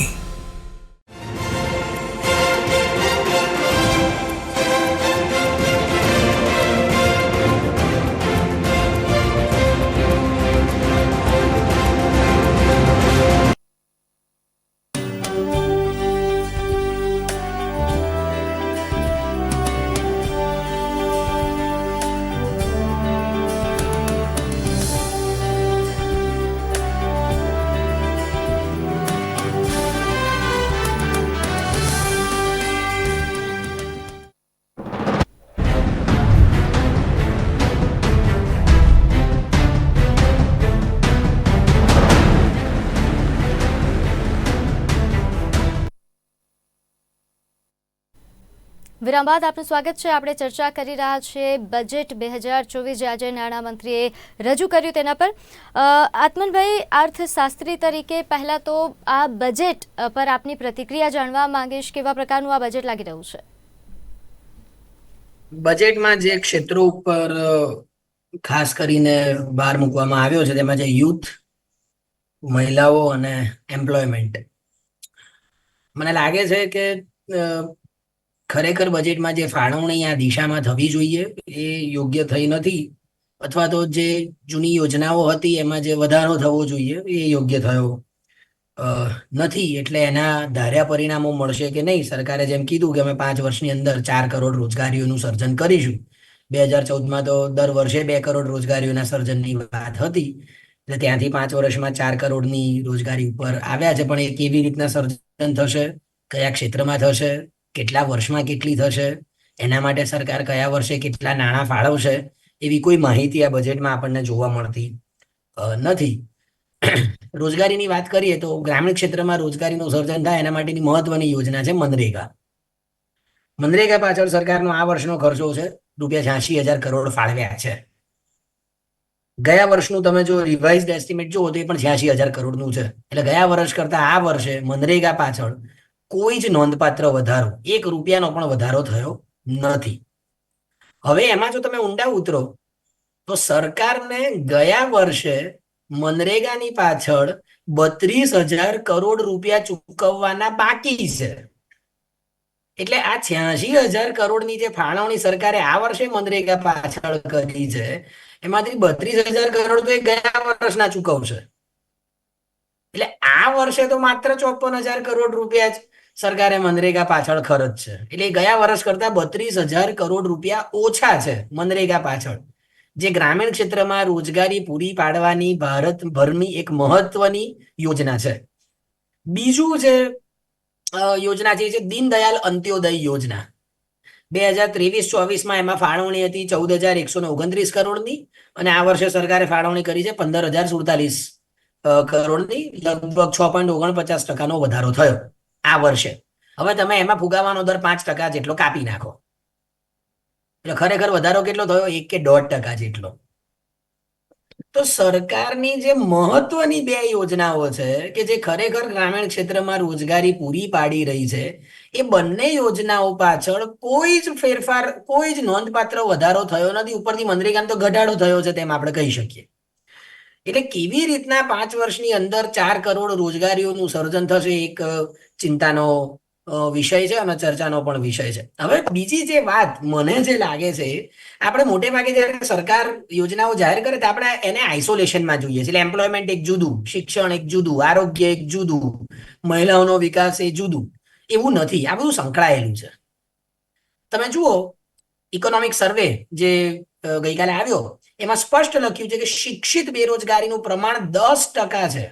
વિરામ બાદ આપનું સ્વાગત છે. આપણે ચર્ચા કરી રહ્યા છીએ બજેટ 2024 જે આજે નાણામંત્રીએ રજૂ કર્યું તેના પર. આત્મનભાઈ, અર્થશાસ્ત્રી તરીકે પહેલા તો આ બજેટ પર આપની પ્રતિક્રિયા જાણવા માંગીશ. કેવા પ્રકારનું આ બજેટ લાગી રહ્યું છે? બજેટમાં જે ક્ષેત્રો ઉપર ખાસ કરીને ભાર મૂકવામાં આવ્યો છે તેમાં છે યુથ, મહિલાઓ અને એમ્પ્લોયમેન્ટ. મને લાગે છે કે ખરેખર બજેટમાં જે ફાળવણી આ દિશામાં થવી જોઈએ એ યોગ્ય થઈ નથી, અથવા તો જે જૂની યોજનાઓ હતી એમાં જે વધારો થવો જોઈએ એ યોગ્ય થયો નથી. એટલે એના ધાર્યા પરિણામો મળશે કે નહીં. સરકારે જેમ કીધું કે અમે 5 વર્ષની અંદર 4 કરોડ રોજગારીઓનું સર્જન કરીશું. 2014માં તો દર વર્ષે 2 કરોડ રોજગારીઓના સર્જનની વાત હતી, એટલે ત્યાંથી 5 વર્ષમાં 4 કરોડની રોજગારી ઉપર આવ્યા છે. પણ એ કેવી રીતના સર્જન થશે, કયા ક્ષેત્રમાં થશે, કેટલા વર્ષમાં કેટલી થશે, એના માટે સરકાર કયા વર્ષે કેટલા નાણાં ફાળવશે, એવી કોઈ માહિતી આ બજેટમાં આપણને જોવા મળતી નથી. રોજગારીની વાત કરીએ તો ગ્રામીણ ક્ષેત્રમાં રોજગારીનું સર્જન થાય એના માટેની મહત્વની યોજના છે મનરેગા. મનરેગા પાછળ સરકારનો આ વર્ષનો ખર્ચો છે ₹86,000 કરોડ ફાળવ્યા છે. ગયા વર્ષનું તમે જો રિવાઇઝડ એસ્ટિમેટ જુઓ તો એ પણ 86,000 કરોડનું છે. એટલે ગયા વર્ષ કરતા આ વર્ષે મનરેગા પાછળ કોઈ જ નોંધપાત્ર વધારો, ₹1 પણ વધારો થયો નથી. હવે એમાં જો તમે ઊંડા ઉતરો તો સરકારને ગયા વર્ષે મનરેગાની પાછળ 32,000 કરોડ રૂપિયા ચૂકવવાના બાકી છે. એટલે આ 86,000 કરોડની જે ફાળવણી સરકારે આ વર્ષે મનરેગા પાછળ કરી છે એમાંથી 32,000 કરોડ તો એ ગયા વર્ષના ચૂકવશે. એટલે આ વર્ષે તો માત્ર 54,000 કરોડ રૂપિયા જ સરકારે મનરેગા પાછળ ખર્ચ છે. એટલે ગયા વર્ષ કરતા 32,000 કરોડ રૂપિયા ઓછા છે મનરેગા પાછળ, જે ગ્રામીણ ક્ષેત્રમાં રોજગારી પૂરી પાડવાની ભારતભરની એક મહત્વની યોજના છે. બીજું છે યોજના છે એ છે દીનદયાલ અંત્યોદય યોજના. 2023-24 એમાં ફાળવણી હતી 14,129 કરોડની અને આ વર્ષે સરકારે ફાળવણી કરી છે 15,047 કરોડની. લગભગ 6.49% વધારો થયો આ વર્ષે. હવે તમે એમાં ફુગાવાનો દર 5% જેટલો કાપી નાખો એટલે ખરેખર વધારો કેટલો થયો? 1 કે 1.5% જેટલો. તો સરકારની જે મહત્વની બે યોજનાઓ છે કે જે ખરેખર ગ્રામીણ ક્ષેત્રમાં રોજગારી પૂરી પાડી રહી છે, એ બંને યોજનાઓ પાછળ કોઈ જ ફેરફાર, કોઈ જ નોંધપાત્ર વધારો થયો નથી. ઉપરથી મનરેગામાં તો ઘટાડો થયો છે તેમ આપણે કહી શકીએ. એટલે કેવી રીતના 5 વર્ષની અંદર 4 કરોડ રોજગારીઓનું સર્જન થશે, એક ચિંતાનો વિષય છે અને ચર્ચાનો પણ વિષય છે. હવે બીજી જે વાત મને જે લાગે છે, આપણે મોટે ભાગે જ્યારે સરકાર યોજનાઓ જાહેર કરે તો આપણે એને આઇસોલેશનમાં જોઈએ છીએ. એટલે એમ્પ્લોયમેન્ટ એક જુદું, શિક્ષણ એક જુદું, આરોગ્ય એક જુદું, મહિલાઓનો વિકાસ એ જુદું. એવું નથી, આ બધું સંકળાયેલું છે. તમે જુઓ ઇકોનોમિક સર્વે જે ગઈકાલે આવ્યો, એમાં સ્પષ્ટ લખ્યું છે કે શિક્ષિત બેરોજગારીનું પ્રમાણ 10% છે.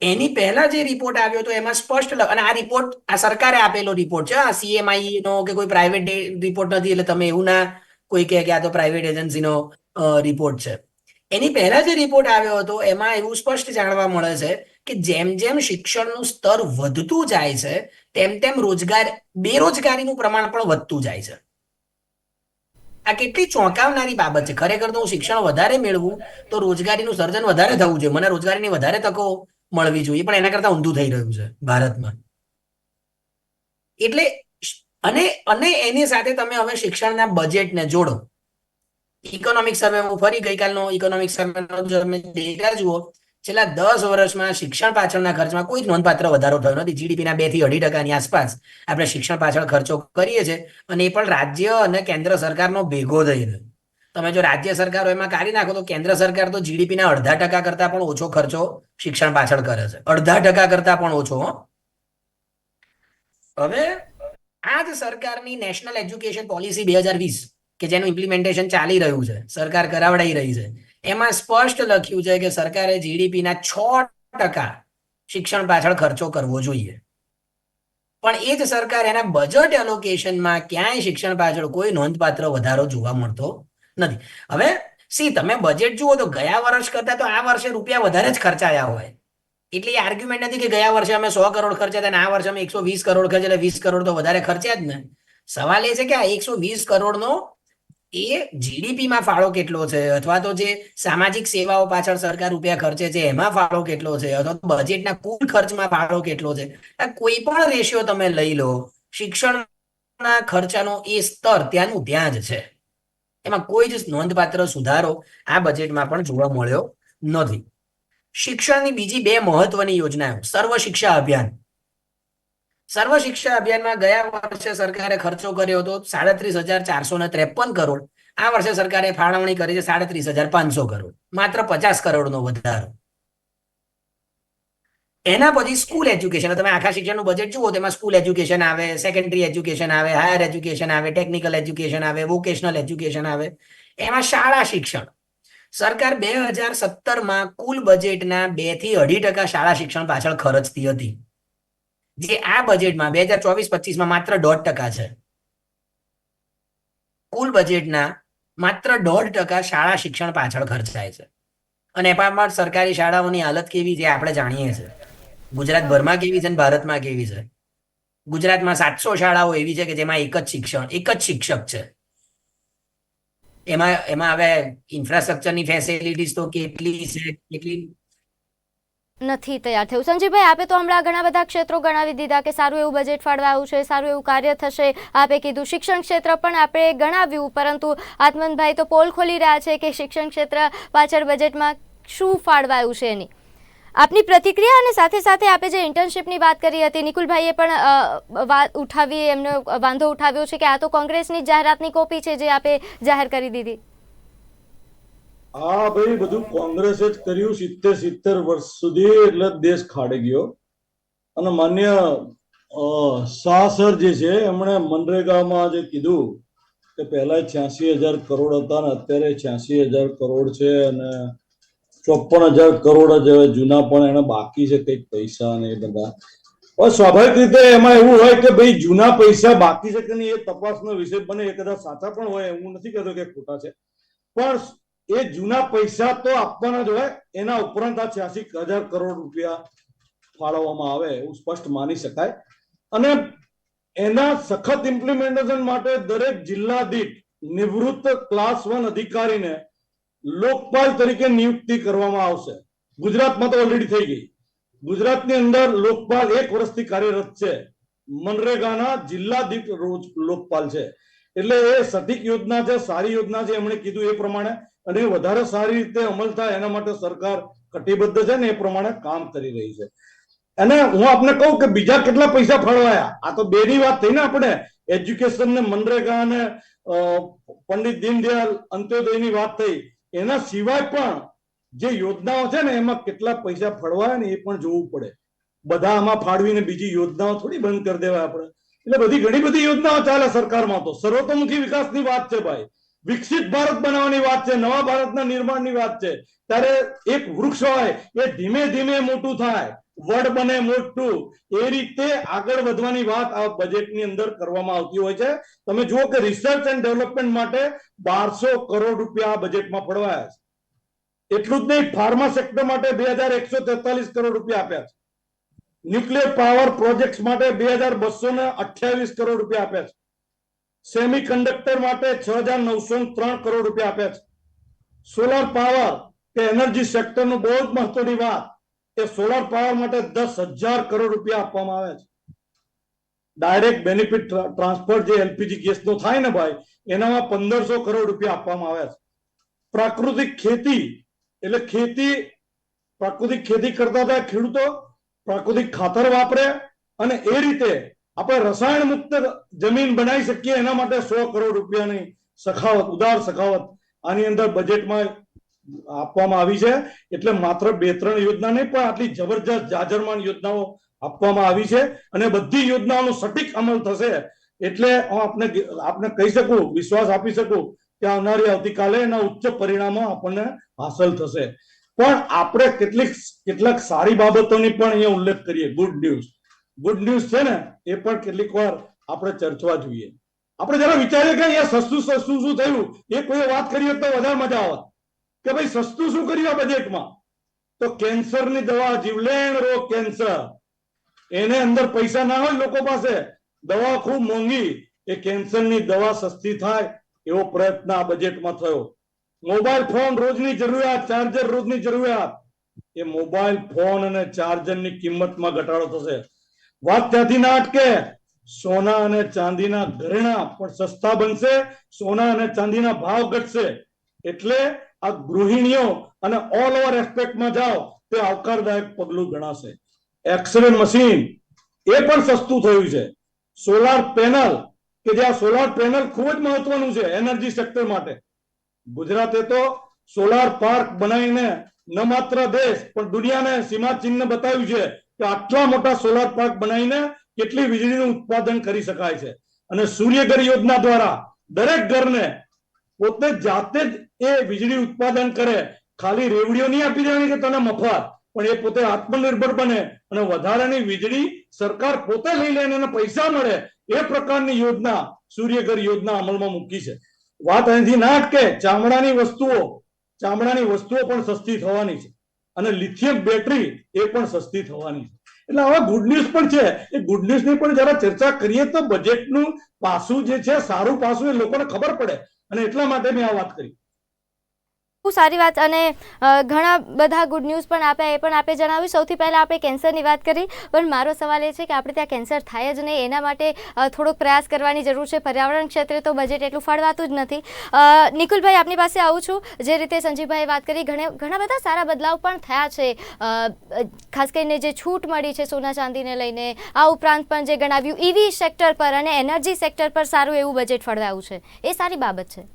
એની પહેલા જે રિપોર્ટ આવ્યો હતો એમાં સ્પષ્ટ, અને આ રિપોર્ટ આ સરકારે આપેલો રિપોર્ટ છે, આ CMI નો કે કોઈ પ્રાઇવેટ રિપોર્ટ નથી, એટલે તમે એવું ના કોઈ કહે કે આ તો પ્રાઇવેટ એજન્સીનો રિપોર્ટ છે. એની પહેલા જે રિપોર્ટ આવ્યો હતો એમાં એવું સ્પષ્ટ જાણવા મળે છે કે જેમ જેમ શિક્ષણનું સ્તર વધતું જાય છે તેમ તેમ બેરોજગારીનું પ્રમાણ પણ વધતું જાય છે. આ કેટલી ચોંકાવનારી બાબત છે. ખરેખર તો હું શિક્ષણ વધારે મેળવું તો રોજગારીનું સર્જન વધારે થવું જોઈએ, મને રોજગારીની વધારે તકો મળવી જોઈએ, પણ એના કરતા ઊંધું થઈ રહ્યું છે ભારતમાં. એટલે અને એની સાથે તમે હવે શિક્ષણના બજેટને જોડો. ઇકોનોમિક સર્વે, હું ફરી ગઈકાલનો ઇકોનોમિક સર્વેનો ડેટા જુઓ, છેલ્લા 10 વર્ષમાં શિક્ષણ પાછળના ખર્ચમાં કોઈ નોંધપાત્ર વધારો થયો નથી. જીડીપીના 2 થી 2.5% આસપાસ આપણે શિક્ષણ પાછળ ખર્ચો કરીએ છીએ, અને એ પણ રાજ્ય અને કેન્દ્ર સરકારનો ભેગો થઈને. તમે જો રાજ્ય સરકારો એમાં કાઢી નાખો તો કેન્દ્ર સરકાર તો જીડીપીના 0.5% કરતા પણ ઓછો ખર્ચો શિક્ષણ પાછળ કરે છે. 0.5% કરતા પણ ઓછો. હવે આ જ સરકારની નેશનલ એજ્યુકેશન પોલિસી 2020 કે જેનું ઇમ્પ્લિમેન્ટેશન ચાલી રહ્યું છે, સરકાર કરાવડાઈ રહી છે, એમાં સ્પષ્ટ લખ્યું છે કે સરકારે જીડીપીના 6% શિક્ષણ પાછળ ખર્ચો કરવો જોઈએ. પણ એ જ સરકાર એના બજેટ એલોકેશનમાં ક્યાંય શિક્ષણ પાછળ કોઈ નોંધપાત્ર વધારો જોવા મળતો નથી. હવે તમે બજેટ જુઓ તો ગયા વર્ષ કરતા તો આ વર્ષે રૂપિયા વધારે જ ખર્ચાયા હોય. એટલે એ આર્ગ્યુમેન્ટ નથી કે ગયા વર્ષે અમે 100 કરોડ ખર્ચ્યા હતા અને આ વર્ષે અમે 120 કરોડ ખર્ચ્યા, એટલે 20 કરોડ તો વધારે ખર્ચ્યા જ ને. સવાલ એ છે કે આ 120 કરોડનો એ જીડીપીમાં ફાળો કેટલો છે, અથવા તો જે સામાજિક સેવાઓ પાછળ સરકાર રૂપિયા ખર્ચે છે એમાં ફાળો કેટલો છે, અથવા તો બજેટના કુલ ખર્ચમાં ફાળો કેટલો છે. કોઈ પણ રેશિયો તમે લઈ લો, શિક્ષણના ખર્ચાનો એ સ્તર ત્યાંનું ત્યાં જ છે. એમાં કોઈ જ નોંધપાત્ર સુધારો આ બજેટમાં પણ જોવા મળ્યો નથી. શિક્ષણની બીજી 2 મહત્વની યોજનાઓ, સર્વ શિક્ષા અભિયાન. સર્વ શિક્ષા અભિયાનમાં ગયા વર્ષે સરકારે ખર્ચો કર્યો હતો 37,453 કરોડ. આ વર્ષે સરકારે ફાળવણી કરી છે 37,500 કરોડ, માત્ર 50 કરોડનો વધારો. એના પછી સ્કૂલ એજ્યુકેશન, તમે આખા શિક્ષણનું બજેટ જુઓ તેમાં સ્કૂલ એજ્યુકેશન આવે, સેકન્ડરી એજ્યુકેશન આવે, હાયર એજ્યુકેશન આવે, ટેકનિકલ એજ્યુકેશન આવે, વોકેશનલ એજ્યુકેશન આવે. એમાં શાળા શિક્ષણ, સરકાર 2017માં કુલ બજેટના 2 થી 2.5% શાળા શિક્ષણ પાછળ ખર્ચતી હતી, જે આ બજેટમાં 2024-25માં માત્ર 1.5% છે. કુલ બજેટના માત્ર 1.5% શાળા શિક્ષણ પાછળ ખર્ચાય છે. અને એમાં સરકારી શાળાઓની હાલત કેવી છે આપણે જાણીએ છીએ. ગુજરાતભરમાં કેવી છે અને ભારતમાં કેવી છે. ગુજરાતમાં 700 શાળાઓ એવી છે કે જેમાં એક જ શિક્ષક છે. એમાં હવે ઇન્ફ્રાસ્ટ્રક્ચરની ફેસિલિટીઝ તો કેટલી છે, કેટલી નથી તૈયાર થયું. સંજીવભાઈ, આપે તો હમણાં ઘણા બધા ક્ષેત્રો ગણાવી દીધા કે સારું એવું બજેટ ફાળવાયું છે, સારું એવું કાર્ય થશે. આપે કીધું શિક્ષણ ક્ષેત્ર પણ આપણે ગણાવ્યું, પરંતુ આત્મનભાઈ તો પોલ ખોલી રહ્યા છે કે શિક્ષણ ક્ષેત્ર પાછળ બજેટમાં શું ફાળવાયું છે એની. આપની પ્રતિક્રિયા, અને સાથે સાથે આપે જે ઇન્ટર્નશીપની વાત કરી હતી, નિકુલભાઈએ પણ વાત ઉઠાવી, એમનો વાંધો ઉઠાવ્યો છે કે આ તો કોંગ્રેસની જાહેરાતની કોપી છે જે આપે જાહેર કરી દીધી. હા ભાઈ, બધું કોંગ્રેસે જ કર્યું 70 વર્ષ સુધી, એટલે દેશ ખાડી ગયો. અને માન્ય શાહ સર જે છે એમણે મનરેગામાં જે કીધું કે પહેલા 86,000 કરોડ હતા ને અત્યારે 86,000 કરોડ છે, અને 54,000 કરોડ જ હવે જૂના પણ એને બાકી છે કંઈક પૈસા ને એ બધા. સ્વાભાવિક રીતે એમાં એવું હોય કે ભાઈ જૂના પૈસા બાકી છે કે નહીં એ તપાસનો વિષય બને. એ કદાચ સાચા પણ હોય, હું નથી કહેતો કે ખોટા છે, પણ એ જૂના પૈસા તો આપવાના જ હોય. એના ઉપરાંત આ 86,000 કરોડ રૂપિયા ફાળવવામાં આવે એવું સ્પષ્ટ માની શકાય. અને એના સખત ઇમ્પ્લિમેન્ટેશન માટે દરેક જિલ્લા દીઠ નિવૃત્ત ક્લાસ 1 અધિકારીને લોકપાલ તરીકે નિયુક્તિ કરવામાં આવશે. ગુજરાતમાં તો ઓલરેડી થઈ ગઈ. ગુજરાતની અંદર લોકપાલ 1 વર્ષથી કાર્યરત છે. મનરેગાના જિલ્લા દીઠ રોજ લોકપાલ છે. એટલે એ સટીક યોજના છે, સારી યોજના છે. એમણે કીધું એ પ્રમાણે, અને વધારે સારી રીતે અમલ થાય એના માટે સરકાર કટિબદ્ધ છે ને એ પ્રમાણે કામ કરી રહી છે. અને હું આપને કહું કે બીજા કેટલા પૈસા ફાળવાયા. આ તો બેની વાત થઈ ને, આપણે એજ્યુકેશન ને મનરેગા અને પંડિત દીનદયાળ અંત્યોદયની વાત થઈ. એના સિવાય પણ જે યોજનાઓ છે ને એમાં કેટલા પૈસા ફળવાય ને એ પણ જોવું પડે. બધા આમાં ફાળવીને બીજી યોજનાઓ થોડી બંધ કરી દેવાય આપણે. એટલે બધી ઘણી બધી યોજનાઓ ચાલે સરકારમાં. તો સર્વતોમુખી વિકાસની વાત છે ભાઈ, વિકસિત ભારત બનાવવાની વાત છે, નવા ભારતના નિર્માણની વાત છે. ત્યારે એક વૃક્ષ હોય એ ધીમે ધીમે મોટું થાય, વડ બને મોટું, એ રીતે આગળ વધવાની વાત આ બજેટની અંદર કરવામાં આવતી હોય છે. તમે જુઓ કે રિસર્ચ એન્ડ ડેવલપમેન્ટ માટે 1200 કરોડ રૂપિયા આ બજેટમાં ફળવાયા છે. એટલું જ નહીં, ફાર્મા સેક્ટર માટે 2143 કરોડ રૂપિયા આપ્યા છે. ન્યુક્લિયર પાવર પ્રોજેક્ટ માટે 2228 કરોડ રૂપિયા આપ્યા છે. સેમી કન્ડક્ટર માટે 6903 કરોડ રૂપિયા આપ્યા છે. સોલાર પાવર કે એનર્જી સેક્ટરનું બહુ જ મહત્વની વાત, એ સોલાર પાવર માટે 10,000 કરોડ રૂપિયા આપવામાં આવ્યા છે. ડાયરેક્ટ બેનિફિટ ટ્રાન્સફર જે એલપીજી ગેસનો થાય ને ભાઈ, એનામાં 1500 કરોડ રૂપિયા આપવામાં આવ્યા છે. પ્રાકૃતિક ખેતી એટલે પ્રાકૃતિક ખેતી કરતા હતા ખેડૂતો, પ્રાકૃતિક ખાતર વાપરે અને એ રીતે આપણે રસાયણ મુક્ત જમીન બનાવી શકીએ એના માટે 100 કરોડ રૂપિયાની સખાવત, ઉદાર સખાવત આની અંદર બજેટમાં આપવામાં આવી છે. એટલે માત્ર 2-3 યોજના નહીં, પણ આટલી જબરજસ્ત જાજરમાન યોજનાઓ આપવામાં આવી છે. અને બધી યોજનાઓનો સટીક અમલ થશે. એટલે હું આપને કહી શકું, વિશ્વાસ આપી શકું કે આવનારી આવતીકાલે એના ઉચ્ચ પરિણામો આપણને હાંસલ થશે. પણ આપણે કેટલાક સારી બાબતોની પણ અહીંયા ઉલ્લેખ કરીએ. ગુડ ન્યૂઝ છે ને, એ પણ કેટલીક વાર આપણે ચર્ચવા જોઈએ. આપણે જરા વિચારીએ કે અહીંયા સસ્તું શું થયું, એ કોઈ વાત કરીએ તો વધારે મજા આવત કે ભાઈ સસ્તું શું કર્યું આ બજેટમાં. તો કેન્સરની દવા, જીવલેણ રોગ કેન્સર, એને અંદર પૈસા ના હોય લોકો પાસે, દવા ખૂબ મોંઘી, એ કેન્સરની દવા સસ્તી થાય એવો પ્રયત્ન આ બજેટમાં થયો. મોબાઈલ ફોન રોજની જરૂરિયાત, ચાર્જર રોજની જરૂરિયાત, એ મોબાઈલ ફોન અને ચાર્જરની કિંમતમાં ઘટાડો થશે. વાત ત્યાંથી ના અટકે, સોના અને ચાંદીના ઘરેણા પણ સસ્તા બનશે, સોના અને ચાંદીના ભાવ ઘટશે. એટલે આ ગૃહિણીઓ અને ઓલ ઓવર એસ્પેક્ટમાં જાઓ તે આવકારદાયક પગલું ગણાશે. એક્સરે મશીન એ પણ સસ્તું થયું છે. સોલાર પેનલ, કે જે આ સોલાર પેનલ ખૂબ જ મહત્વનું છે એનર્જી સેક્ટર માટે. ગુજરાતે તો સોલાર પાર્ક બનાવીને ન માત્ર દેશ પણ દુનિયાને સીમાચિહ્ન બતાવ્યું છે કે આટલા મોટા સોલાર પાર્ક બનાવીને કેટલી વીજળીનું ઉત્પાદન કરી શકાય છે. અને સૂર્યઘર યોજના દ્વારા દરેક ઘરને પોતે જાતે જ એ વીજળી ઉત્પાદન કરે. ખાલી રેવડીઓ નહીં આપી દેવાની કે તને મફત, પણ એ પોતે આત્મનિર્ભર બને અને વધારાની વીજળી સરકાર પોતે લઈ લે અને પૈસા મળે, એ પ્રકારની યોજના સૂર્યઘર યોજના અમલમાં મૂકી છે. વાત અહીંથી ના અટકે, ચામડાની વસ્તુઓ પણ સસ્તી થવાની છે. અને લિથિયમ બેટરી એ પણ સસ્તી થવાની છે. એટલે આવા ગુડ ન્યૂઝ પણ છે. એ ગુડ ન્યૂઝ ની પણ જરા ચર્ચા કરીએ તો બજેટનું પાસું જે છે, સારું પાસું, એ લોકોને ખબર પડે. અને એટલા માટે મેં આ વાત કરી. બહુ સારી વાત. અને ઘણા બધા ગુડ ન્યૂઝ પણ આપ્યા, એ પણ આપે જણાવ્યું. સૌથી પહેલાં આપણે કેન્સરની વાત કરી, પણ મારો સવાલ એ છે કે આપણે ત્યાં કેન્સર થાય જ નહીં એના માટે થોડોક પ્રયાસ કરવાની જરૂર છે. પર્યાવરણ ક્ષેત્રે તો બજેટ એટલું ફાળવાતું જ નથી. નિકુલભાઈ, આપની પાસે આવું છું. જે રીતે સંજીવભાઈએ વાત કરી, ઘણા બધા સારા બદલાવ પણ થયા છે. ખાસ કરીને જે છૂટ મળી છે સોના ચાંદીને લઈને, આ ઉપરાંત પણ જે ગણાવ્યું ઈવી સેક્ટર પર અને એનર્જી સેક્ટર પર સારું એવું બજેટ ફળવાયું છે, એ સારી બાબત છે.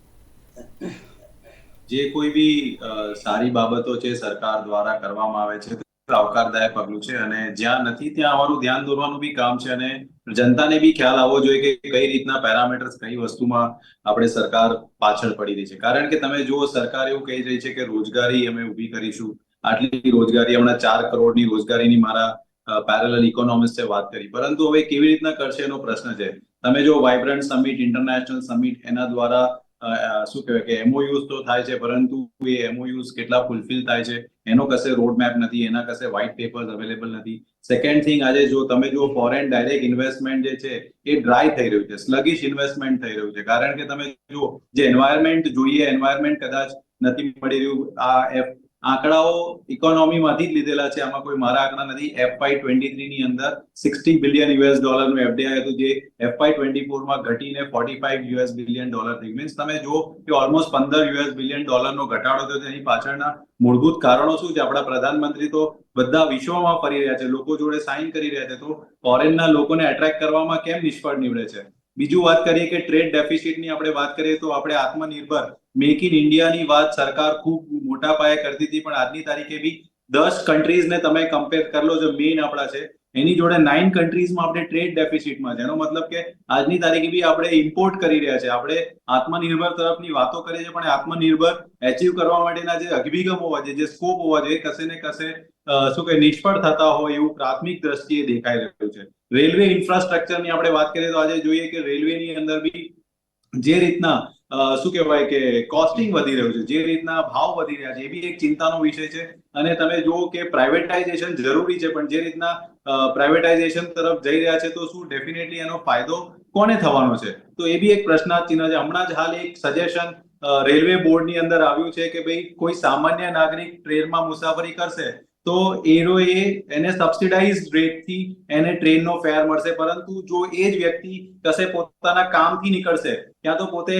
જે કોઈ બી સારી બાબતો છે સરકાર દ્વારા કરવામાં આવે છે આવકારદાયક પગલું છે. અને જ્યાં નથી ત્યાં અમારું ધ્યાન દોરવાનું બી કામ છે. અને જનતાને બી ખ્યાલ આવવો જોઈએ કે કઈ રીતના પેરામીટર્સ, કઈ વસ્તુમાં આપણે સરકાર પાછળ પડી રહી છે. કારણ કે તમે જુઓ, સરકાર એવું કહી રહી છે કે રોજગારી અમે ઊભી કરીશું, આટલી રોજગારી, હમણાં 4 કરોડની રોજગારીની મારા પેરેલલ ઇકોનોમિસ્ટે વાત કરી, પરંતુ હવે કેવી રીતના કરશે એનો પ્રશ્ન છે. તમે જો વાઇબ્રન્ટ સમિટ, ઇન્ટરનેશનલ સમિટ, એના દ્વારા શું કહેવાય કે MOUs તો થાય છે, પરંતુ એ MOUs કેટલા ફૂલફિલ થાય છે એનો કશે રોડ મેપ નથી, એના કશે વ્હાઇટ પેપર્સ અવેલેબલ નથી. સેકન્ડ થિંગ, આજે જો તમે જો ફોરેન ડાયરેક્ટ ઇન્વેસ્ટમેન્ટ જે છે એ ડ્રાય થઈ રહ્યું છે, સ્લગિશ ઇન્વેસ્ટમેન્ટ થઈ રહ્યું છે, કારણ કે તમે જો જે એન્વાયરમેન્ટ જોઈએ, એન્વાયરમેન્ટ કદાચ નથી મળી રહ્યું. આ આંકડાઓ ઇકોનોમીમાંથી જ લીધેલા છે, આમાં કોઈ મારા આંકડા નથી. FY23 ની અંદર $60 બિલિયન નું FDI હતું, જે FY24 માં ઘટીને $45 બિલિયન થઈ. મીન્સ તમે જો કે ઓલમોસ્ટ $15 બિલિયન નો ઘટાડો થયો. તેની પાછળના મૂળભૂત કારણો શું છે? આપણા પ્રધાનમંત્રી તો બધા વિશ્વમાં ફરી રહ્યા છે, લોકો જોડે સાઇન કરી રહ્યા છે, તો ફોરેનના લોકોને એટ્રેક્ટ કરવામાં કેમ નિષ્ફળ નીવડે છે? બીજું વાત કરીએ કે ટ્રેડ ડેફિસિટની આપણે વાત કરીએ તો આપણે આત્મનિર્ભર મેક ઇન ઇન્ડિયાની વાત સરકાર ખૂબ મોટા પાયે કરતી હતી, પણ આજની તારીખે બી 10 કન્ટ્રીઝને તમે કમ્પેર કરી લો, જો મેઇન આપણા છે એની જોડે 9 કન્ટ્રીઝમાં આપણે ટ્રેડ ડેફિસિટમાં છે. એનો મતલબ કે આજની તારીખે બી આપણે ઇમ્પોર્ટ કરી રહ્યા છે. આપણે આત્મનિર્ભર તરફની વાતો કરીએ છીએ, પણ આત્મનિર્ભર એચીવ કરવા માટેના જે અભિગમ હોવા જોઈએ, જે સ્કોપ હોવા જોઈએ, કશે ને કશે શું કે નિષ્ફળ થતા હોય એવું પ્રાથમિક દ્રષ્ટિએ દેખાઈ રહ્યું છે. રેલવે ઇન્ફ્રાસ્ટ્રક્ચરની આપણે વાત કરીએ તો આજે જોઈએ કે રેલવેની અંદર બી જે રીતના શું કહેવાય કે કોસ્ટિંગ વધી રહ્યું છે, જે રીતના ભાવ વધી રહ્યા છે, એ બી એક ચિંતાનો વિષય છે. અને તમે જુઓ કે પ્રાઇવેટાઇઝેશન જરૂરી છે, પણ જે રીતના પ્રાઇવેટાઇઝેશન તરફ જઈ રહ્યા છે, તો શું ડેફિનેટલી એનો ફાયદો કોને થવાનો છે? તો એ બી એક પ્રશ્નાર્થ ચિહ્ન છે. હમણાં જ હાલ એક સજેશન રેલવે બોર્ડની અંદર આવ્યું છે કે ભાઈ કોઈ સામાન્ય નાગરિક ટ્રેનમાં મુસાફરી કરશે તો એને સબસિડાઇઝ રેટથી એને ટ્રેનનો ફેર મળશે, પરંતુ જો એ જ વ્યક્તિ કશે પોતાના કામથી નીકળશે, ક્યાં તો પોતે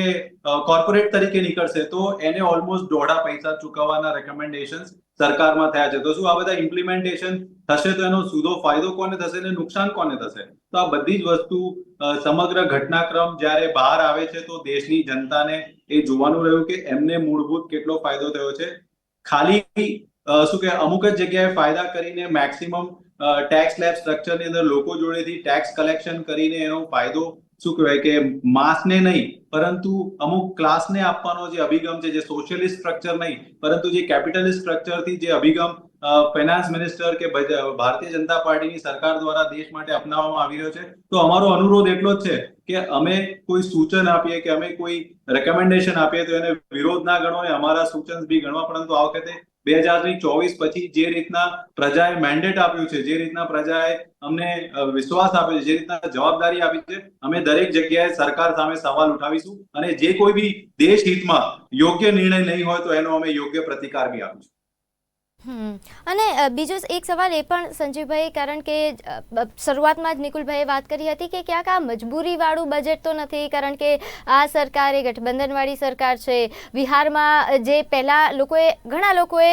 કોર્પોરેટ તરીકે નીકળશે, તો એને ઓલમોસ્ટ $1.50 ચૂકવવાના રેકમેન્ડેશન સરકારમાં થયા છે. તો શું આ બધા ઇમ્પ્લિમેન્ટેશન થશે તો એનો સીધો ફાયદો કોને થશે ને નુકસાન કોને થશે? તો આ બધી જ વસ્તુ સમગ્ર ઘટનાક્રમ જ્યારે બહાર આવે છે તો દેશની જનતાને એ જોવાનું રહ્યું કે એમને મૂળભૂત કેટલો ફાયદો થયો છે. ખાલી શું કે અમુક જ જગ્યાએ ફાયદા કરીને મેક્સિમમ ટેક્સ સ્લેબ સ્ટ્રક્ચરની અંદર લોકો જોડેથી ટેક્સ કલેક્શન કરીને એનો ફાયદો શું કહેવાય કે માસને નહીં, પરંતુ અમુક ક્લાસને આપવાનો જે અભિગમ છે, જે સોશિયલિસ્ટ સ્ટ્રક્ચર નહીં, પરંતુ જે કેપિટલિસ્ટ સ્ટ્રક્ચરથી જે અભિગમ ફાઇનાન્સ મિનિસ્ટર કે ભારતીય જનતા પાર્ટીની સરકાર દ્વારા દેશ માટે અપનાવવામાં આવી રહ્યો છે, તો અમારો અનુરોધ એટલો જ છે કે અમે કોઈ સૂચન આપીએ કે અમે કોઈ રેકમેન્ડેશન આપીએ તો એને વિરોધ ના ગણો, અમારા સૂચન બી ગણવા. પરંતુ આ વખતે 2024 પછી જે રીતના પ્રજાએ મેન્ડેટ આપ્યું છે, જે રીતના પ્રજાએ અમને વિશ્વાસ આપ્યો છે, જે રીતના જવાબદારી આપી છે, અમે દરેક જગ્યાએ સરકાર સામે સવાલ ઉઠાવીશું, અને જે કોઈ બી દેશ હિતમાં યોગ્ય નિર્ણય નહીં હોય તો એનો અમે યોગ્ય પ્રતિકાર બી આપીશું. અને બીજો એક સવાલ એ પણ સંજીવભાઈ, કારણ કે શરૂઆતમાં જ નિકુલભાઈએ વાત કરી હતી કે ક્યાંક આ મજબૂરીવાળું બજેટ તો નથી, કારણ કે આ સરકાર એ ગઠબંધનવાળી સરકાર છે. બિહારમાં જે પહેલાં ઘણા લોકોએ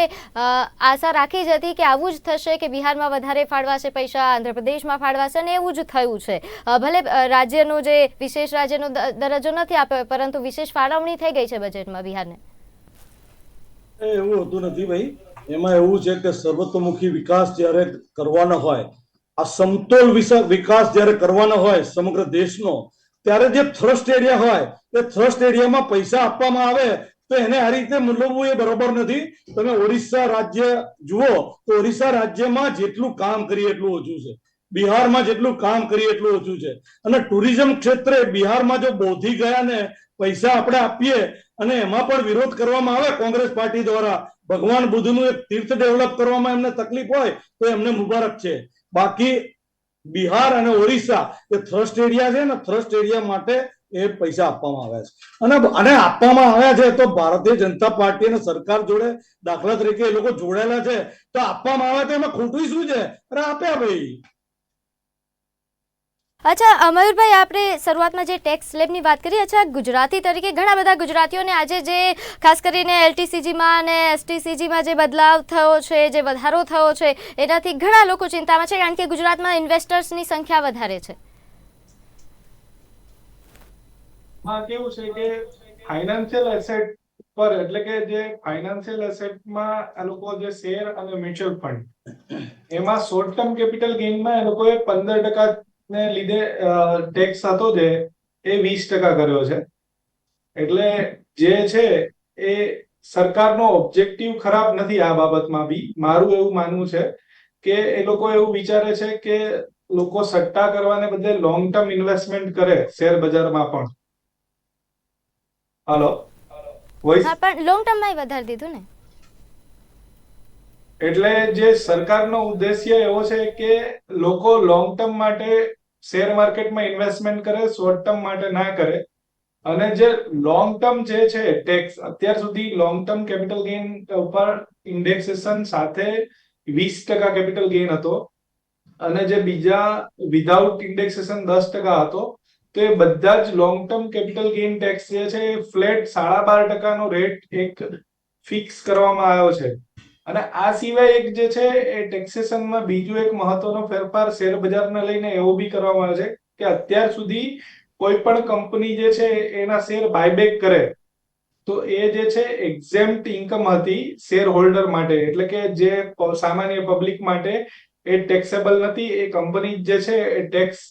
આશા રાખી જ હતી કે આવું જ થશે, કે બિહારમાં વધારે ફાળવાશે પૈસા, આંધ્રપ્રદેશમાં ફાળવાશે, અને એવું જ થયું છે. ભલે રાજ્યનો જે વિશેષ રાજ્યનો દરજ્જો નથી આપ્યો, પરંતુ વિશેષ ફાળવણી થઈ ગઈ છે બજેટમાં બિહારને. એવું હોતું નથી ભાઈ. એમાં એવું છે કે સર્વતોમુખી વિકાસ જ્યારે કરવાનો હોય, આ સમતોલ વિકાસ જ્યારે કરવાનો હોય સમગ્ર દેશનો, ત્યારે જે થ્રસ્ટ એરિયા હોય એ થ્રસ્ટ એરિયામાં પૈસા આપવામાં આવે તો એને આ રીતે મૂલવવું એ બરોબર નથી. તમે ઓરિસ્સા રાજ્ય જુઓ તો ઓરિસ્સા રાજ્યમાં જેટલું કામ કરીએ એટલું ઓછું છે, બિહારમાં જેટલું કામ કરીએ એટલું ઓછું છે. અને ટુરિઝમ ક્ષેત્રે બિહારમાં જો બોધી ગયા ને પૈસા આપણે આપીએ અને એમાં પણ વિરોધ કરવામાં આવે કોંગ્રેસ પાર્ટી દ્વારા, ભગવાન બુદ્ધનું એક તીર્થ ડેવલપ કરવામાં એમને તકલીફ હોય તો એમને મુબારક છે. બાકી બિહાર અને ઓરિસ્સા એ થ્રસ્ટ એરિયા છે ને, થ્રસ્ટ એરિયા માટે એ પૈસા આપવામાં આવ્યા છે. અને આપવામાં આવ્યા છે તો ભારતીય જનતા પાર્ટી અને સરકાર જોડે દાખલા તરીકે એ લોકો જોડાયેલા છે, તો આપવામાં આવ્યા તો એમાં ખોટું શું છે? અરે આપ્યા ભાઈ. અચ્છા મયુરભાઈ, આપણે શરૂઆતમાં જે ટેક્સ સ્લેબની વાત કરી, અચ્છા ગુજરાતી તરીકે ઘણા બધા ગુજરાતીઓને આજે જે ખાસ કરીને LTCGમાં અને STCGમાં જે બદલાવ થયો છે, જે વધારો થયો છે, એનાથી ઘણા લોકો ચિંતામાં છે, કારણ કે ગુજરાતમાં ઇન્વેસ્ટર્સની સંખ્યા વધારે છે. હા, કેવું છે કે ફાઇનાન્શિયલ એસેટ પર, એટલે કે જે ફાઇનાન્શિયલ એસેટમાં આ લોકો જે શેર અને મ્યુચ્યુઅલ ફંડ, એમાં શોર્ટ ટર્મ કેપિટલ ગેઇનમાં એ લોકોએ 15% ને લીધે ટેક્સ હતો જે એ 20% કર્યો છે. એટલે જે છે એ સરકારનો ઓબ્જેક્ટિવ ખરાબ નથી આ બાબતમાં બી, મારું એવું માનવું છે. કે એ લોકો એવું વિચારે છે કે લોકો સટ્ટા કરવાને બદલે લોંગ ટર્મ ઇન્વેસ્ટમેન્ટ કરે શેર બજારમાં પણ. હાલો, વોઇસ. હા, પણ લોંગ ટર્મમાં વધારી દીધું ને. એટલે જે સરકારનો ઉદ્દેશ્ય એવો છે કે લોકો લોંગ ટર્મ માટે શેર માર્કેટમાં ઇન્વેસ્ટમેન્ટ કરે, શોર્ટ ટર્મ માટે ના કરે. અને જે લોંગ ટર્મ જે છે ટેક્સ, અત્યાર સુધી લોંગ ટર્મ કેપિટલ ગેઇન ઉપર ઇન્ડેક્સેશન સાથે 20% કેપિટલ ગેઇન હતો અને જે બીજા વિધાઉટ ઇન્ડેક્સેશન 10% હતો. તો એ બધા જ long term capital gain tax જે છે એ ફ્લેટ 12.5% નો રેટ એક ફિક્સ કરવામાં આવ્યો છે. અને આ સિવાય એક જે છે એ ટેક્સેશનમાં બીજું એક મહત્વનો ફેરફાર શેર બજારને લઈને એવો બી કરવામાં આવે છે કે અત્યાર સુધી કોઈ પણ કંપની જે છે એના શેર બાયબેક કરે તો એ જે છે એક્ઝેમ્પ્ટ ઇન્કમ હતી શેર હોલ્ડર માટે, એટલે કે જે સામાન્ય પબ્લિક માટે એ ટેક્સેબલ નથી. એ કંપની જે છે એ ટેક્સ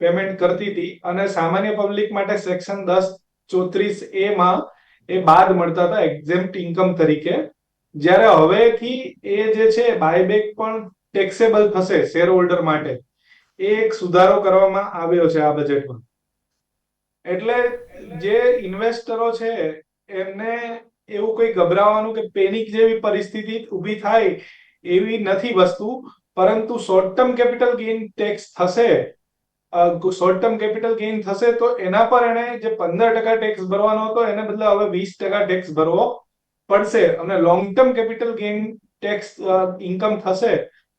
પેમેન્ટ કરતી હતી અને સામાન્ય પબ્લિક માટે સેક્શન 1034A માં એ બાદ મળતા હતા એક્ઝેમ્પ્ટ ઇન્કમ તરીકે. જ્યારે હવેથી એ જે છે બાયબેક પણ ટેક્સેબલ થશે શેર હોલ્ડર માટે. એ એક સુધારો કરવામાં આવ્યો છે આ બજેટમાં. એટલે જે ઇન્વેસ્ટરો છે એમને એવું કોઈ ગભરાવાનું કે પેનિક જેવી પરિસ્થિતિ ઊભી થાય એવી નથી વસ્તુ, પરંતુ short term capital gain tax થશે. શોર્ટ ટર્મ કેપિટલ ગેઇન થશે તો એના પર એને જે 15% ટેક્સ ભરવાનો હતો એને બદલે હવે 20% ટેક્સ ભરવો પડશે. અને long term capital gain tax income થશે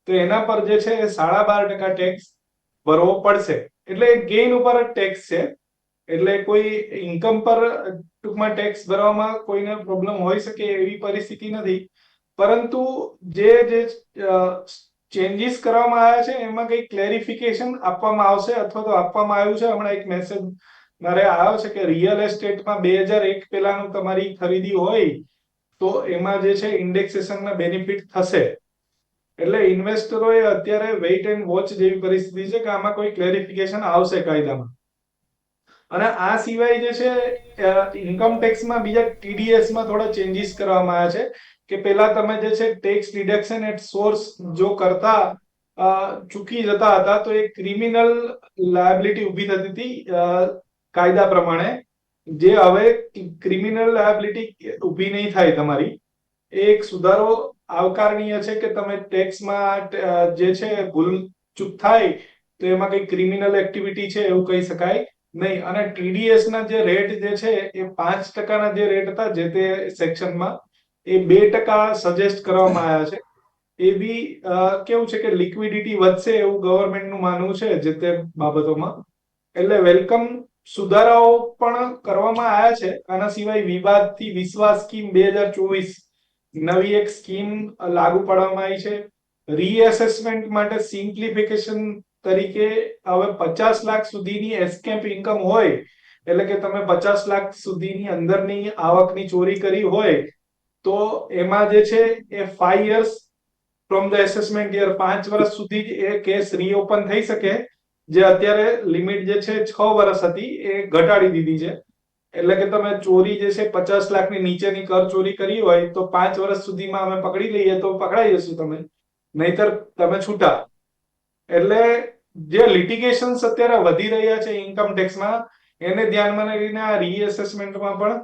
તો એના પર જે છે 12.5% ટેક્સ ભરવો પડશે. એટલે ગેઇન ઉપર જ ટેક્સ છે. એટલે કોઈ ઇન્કમ પર ટૂંકમાં ટેક્સ ભરવામાં કોઈને પ્રોબ્લેમ હોઈ શકે એવી પરિસ્થિતિ નથી. પરંતુ જે ચેન્જીસ કરવામાં આવ્યા છે એમાં કઈ ક્લેરિફિકેશન આપવામાં આવશે અથવા તો આપવામાં આવ્યું છે. હમણાં એક મેસેજ મારે આવ્યો છે કે રિયલ એસ્ટેટમાં 2001 પહેલાનું તમારી ખરીદી હોય તો એમાં જે છે ઇન્ડેક્સેશનના બેનિફિટ થશે. એટલે ઇન્વેસ્ટરોએ અત્યારે વેઇટ એન્ડ વોચ જેવી પરિસ્થિતિ છે કે આમાં કોઈ ક્લેરિફિકેશન આવશે કાયદામાં. અને આ સિવાય જે છે ઇન્કમ ટેક્સમાં બીજા TDS માં થોડા ચેન્જીસ કરવામાં આવ્યા છે કે પેલા તમે જે છે ટેક્સ ડિડક્શન એટ સોર્સ જો કરતા ચૂકી જતા હતા તો એ ક્રિમિનલ લાયબિલિટી ઊભી થતી હતી કાયદા પ્રમાણે. જે હવે ક્રિમિનલ લાયબિલિટી ઊભી નહીં થાય તમારી. એ એક સુધારો આવકારણીય છે કે તમે ટેક્સમાં જે છે ભૂલ ચૂક થાય તો એમાં કઈ ક્રિમિનલ એક્ટિવિટી છે એવું કહી શકાય નહીં. અને TDS ના જે રેટ જે છે એ 5%ના જે રેટ હતા જે તે સેક્શનમાં એ 2% સજેસ્ટ કરવામાં આવ્યા છે. એ બી કેવું છે કે લિક્વિડિટી વધશે એવું ગવર્મેન્ટનું માનવું છે જે તે બાબતોમાં. એટલે વેલકમ સુધારાઓ પણ કરવામાં આવ્યા છે. આના સિવાય વિવાદથી વિશ્વાસ સ્કીમ 2024 નવી એક સ્કીમ લાગુ પાડવામાં આવી છે. રીએસેસમેન્ટ માટે સિમ્પ્લિફિકેશન તરીકે હવે 50 લાખ સુધીની એસ્કેપ ઇન્કમ હોય, એટલે કે તમે 50 લાખ સુધીની અંદરની આવકની ચોરી કરી હોય તો એમાં જે છે એ 5 years from the assessment year, 5 વર્ષ સુધી એ કેસ રીઓપન થઈ શકે. જે અત્યારે લિમિટ જે છે 6 વર્ષ હતી એ ઘટાડી દીધી છે. એટલે કે તમે ચોરી જે છે 50 લાખની નીચેની કર ચોરી કરી હોય તો 5 વર્ષ સુધીમાં અમે પકડી લઈએ તો પકડાઈ જશું તમે, નહીતર તમે છૂટા. એટલે જે લિટિગેશન્સ અત્યારે વધી રહ્યા છે ઇન્કમ ટેક્સમાં એને ધ્યાનમાં લઈને આ રીએસેસમેન્ટમાં પણ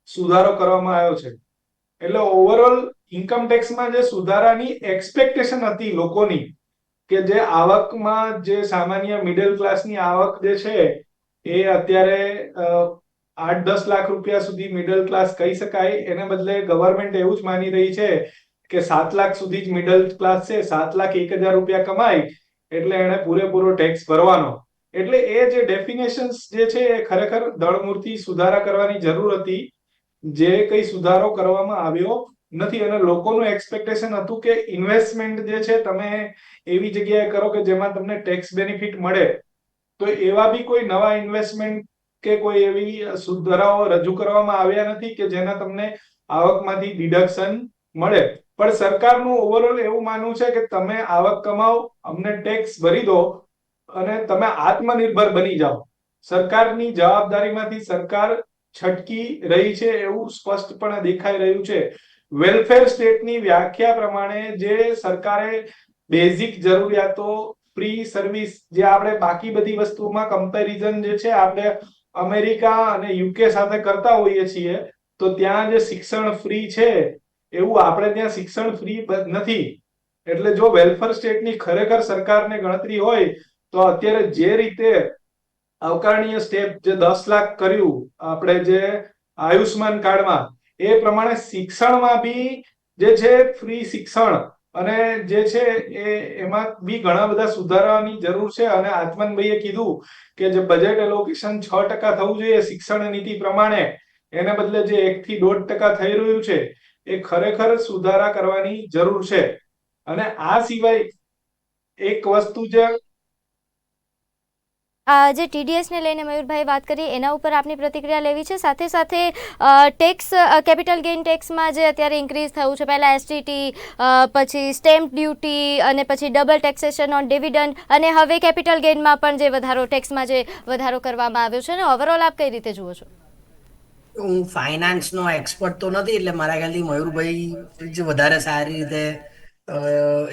સુધારો કરવામાં આવ્યો છે. એટલે ઓવરઓલ ઇન્કમ ટેક્સમાં જે સુધારાની એક્સપેક્ટેશન હતી લોકોની કે જે આવકમાં જે સામાન્ય મિડલ ક્લાસની આવક જે છે એ અત્યારે 8-10 લાખ રૂપિયા સુધી મિડલ ક્લાસ કહી શકાય, એને બદલે ગવર્મેન્ટ એવું જ માની રહી છે કે 7 લાખ સુધી જ મિડલ ક્લાસ છે. 7,01,000 રૂપિયા કમાય એટલે એને પૂરેપૂરો ટેક્સ ભરવાનો. એટલે એ જે ડેફિનેશન્સ જે છે એ ખરેખર ધડમૂળથી સુધારા કરવાની જરૂર હતી, જે કઈ સુધારો કરવામાં આવ્યો નથી. અને લોકોનું એક્સપેક્ટેશન હતું કે ઇન્વેસ્ટમેન્ટ જે છે તમે એવી જગ્યાએ કરો કે જેમાં તમને ટેક્સ બેનિફિટ મળે. તો એવા બી કોઈ નવા ઇન્વેસ્ટમેન્ટ કે કોઈ એવી સુધારાઓ રજૂ કરવામાં આવ્યા નથી કે જેના તમને આવકમાંથી ડિડક્શન મળે. પણ સરકારનું ઓવરઓલ એવું માનવું છે કે તમે આવક કમાઓ, અમને ટેક્સ ભરી દો અને તમે આત્મનિર્ભર બની જાઓ. સરકારની જવાબદારીમાંથી સરકાર છટકી રહી છે એવું સ્પષ્ટપણે દેખાઈ રહ્યું છે. વેલફેર સ્ટેટની વ્યાખ્યા પ્રમાણે જે સરકારે બેઝિક જરૂરિયાતો, ફ્રી સર્વિસ, જે આપણે બાકી બધી વસ્તુમાં કમ્પેરિઝન જે છે આપણે અમેરિકા અને યુકે સાથે કરતા હોઈએ છીએ, તો ત્યાં જે શિક્ષણ ફ્રી છે એવું આપણે ત્યાં શિક્ષણ ફ્રી નથી. એટલે જો વેલફેર સ્ટેટની ખરેખર સરકારને ગણતરી હોય તો અત્યારે જે રીતે આવકારણીય સ્ટેપ જે 10 લાખ કર્યું આપણે જે આયુષ્માન કાર્ડમાં, એ પ્રમાણે શિક્ષણમાં બી જે છે ફ્રી શિક્ષણ અને જે છે એમાં બી ઘણા બધા સુધારાની જરૂર છે. અને આત્મનભાઈએ કીધું કે જે બજેટ એલોકેશન 6% થવું જોઈએ શિક્ષણ નીતિ પ્રમાણે, એને બદલે જે 1 થી 1.5% થઈ રહ્યું છે, એ ખરેખર સુધારા કરવાની જરૂર છે. અને આ સિવાય એક વસ્તુ જે જે TDS ને લઈને મયુરભાઈ વાત કરી એના ઉપર આપની પ્રતિક્રિયા લેવી છે. સાથે સાથે ટેક્સ, કેપિટલ ગેઇન ટેક્સમાં જે અત્યારે ઇન્ક્રીઝ થયું છે, પહેલાં STT, પછી સ્ટેમ્પ ડ્યુટી અને પછી ડબલ ટેક્સેશન ઓન ડિવિડન્ડ, અને હવે કેપિટલ ગેઇનમાં પણ જે વધારો, ટેક્સમાં જે વધારો કરવામાં આવ્યો છે, અને ઓવરઓલ આપ કઈ રીતે જુઓ છો? હું ફાઇનાન્સનો એક્સપર્ટ તો નથી, એટલે મારા ખ્યાલથી મયુરભાઈ જ વધારે સારી રીતે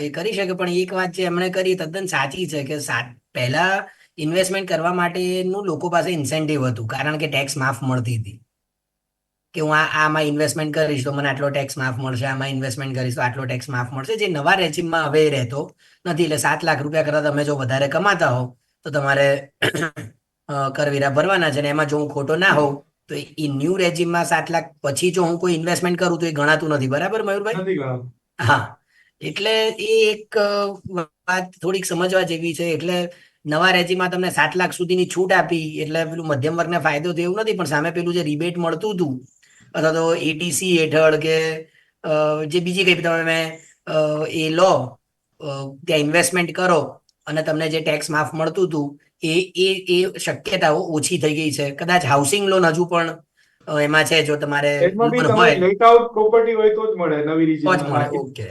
એ કરી શકે. પણ એક વાત જે એમણે કરી તદ્દન સાચી છે કે પહેલા ઇન્વેસ્ટમેન્ટ કરવા માટેનું લોકો પાસે ઇન્સેન્ટિવ હતું, કારણ કે ટેક્સ માફ મળતી હતી કે હું આમાં ઇન્વેસ્ટમેન્ટ કરીશ તો મને આટલો ટેક્સ માફ મળશે, આમાં ઇન્વેસ્ટમેન્ટ કરીશ તો આટલો ટેક્સ માફ મળશે, જે નવા રેજીમમાં હવે રહેતો નથી. એટલે 7 લાખ રૂપિયા કરતા તમે જો વધારે કમાતા હો તો તમારે કરવેરા ભરવાના છે. ને એમાં જો હું ખોટો ના હોઉં તો એ ન્યૂ રેજીમમાં 7 લાખ પછી જો હું કોઈ ઇન્વેસ્ટમેન્ટ કરું તો એ ગણાતું નથી. બરાબર મયુરભાઈ? નથી ગણાતું. હા, એટલે એ એક વાત થોડીક સમજવા જેવી છે. એટલે નવા રેજીમાં તમને 7 લાખ સુધીની છૂટ આપી એટલે પેલું મધ્યમ વર્ગને ફાયદો થયો એવું નથી, પણ સામે પેલું જે રિબેટ મળતું હતું અથવા તો ATC હેઠળ કે જે બીજી કઈ તમે એ લો, ત્યાં ઇન્વેસ્ટમેન્ટ કરો અને તમને જે ટેક્સ માફ મળતું હતું એ શક્યતાઓ ઓછી થઈ ગઈ છે. કદાચ હાઉસિંગ લોન હજુ પણ એમાં છે, જો તમારે એમાં બી લોન તમે હોય લેટ આઉટ પ્રોપર્ટી હોય તો જ મળે નવી તો જ મળે. રીજીમાં. ઓકે,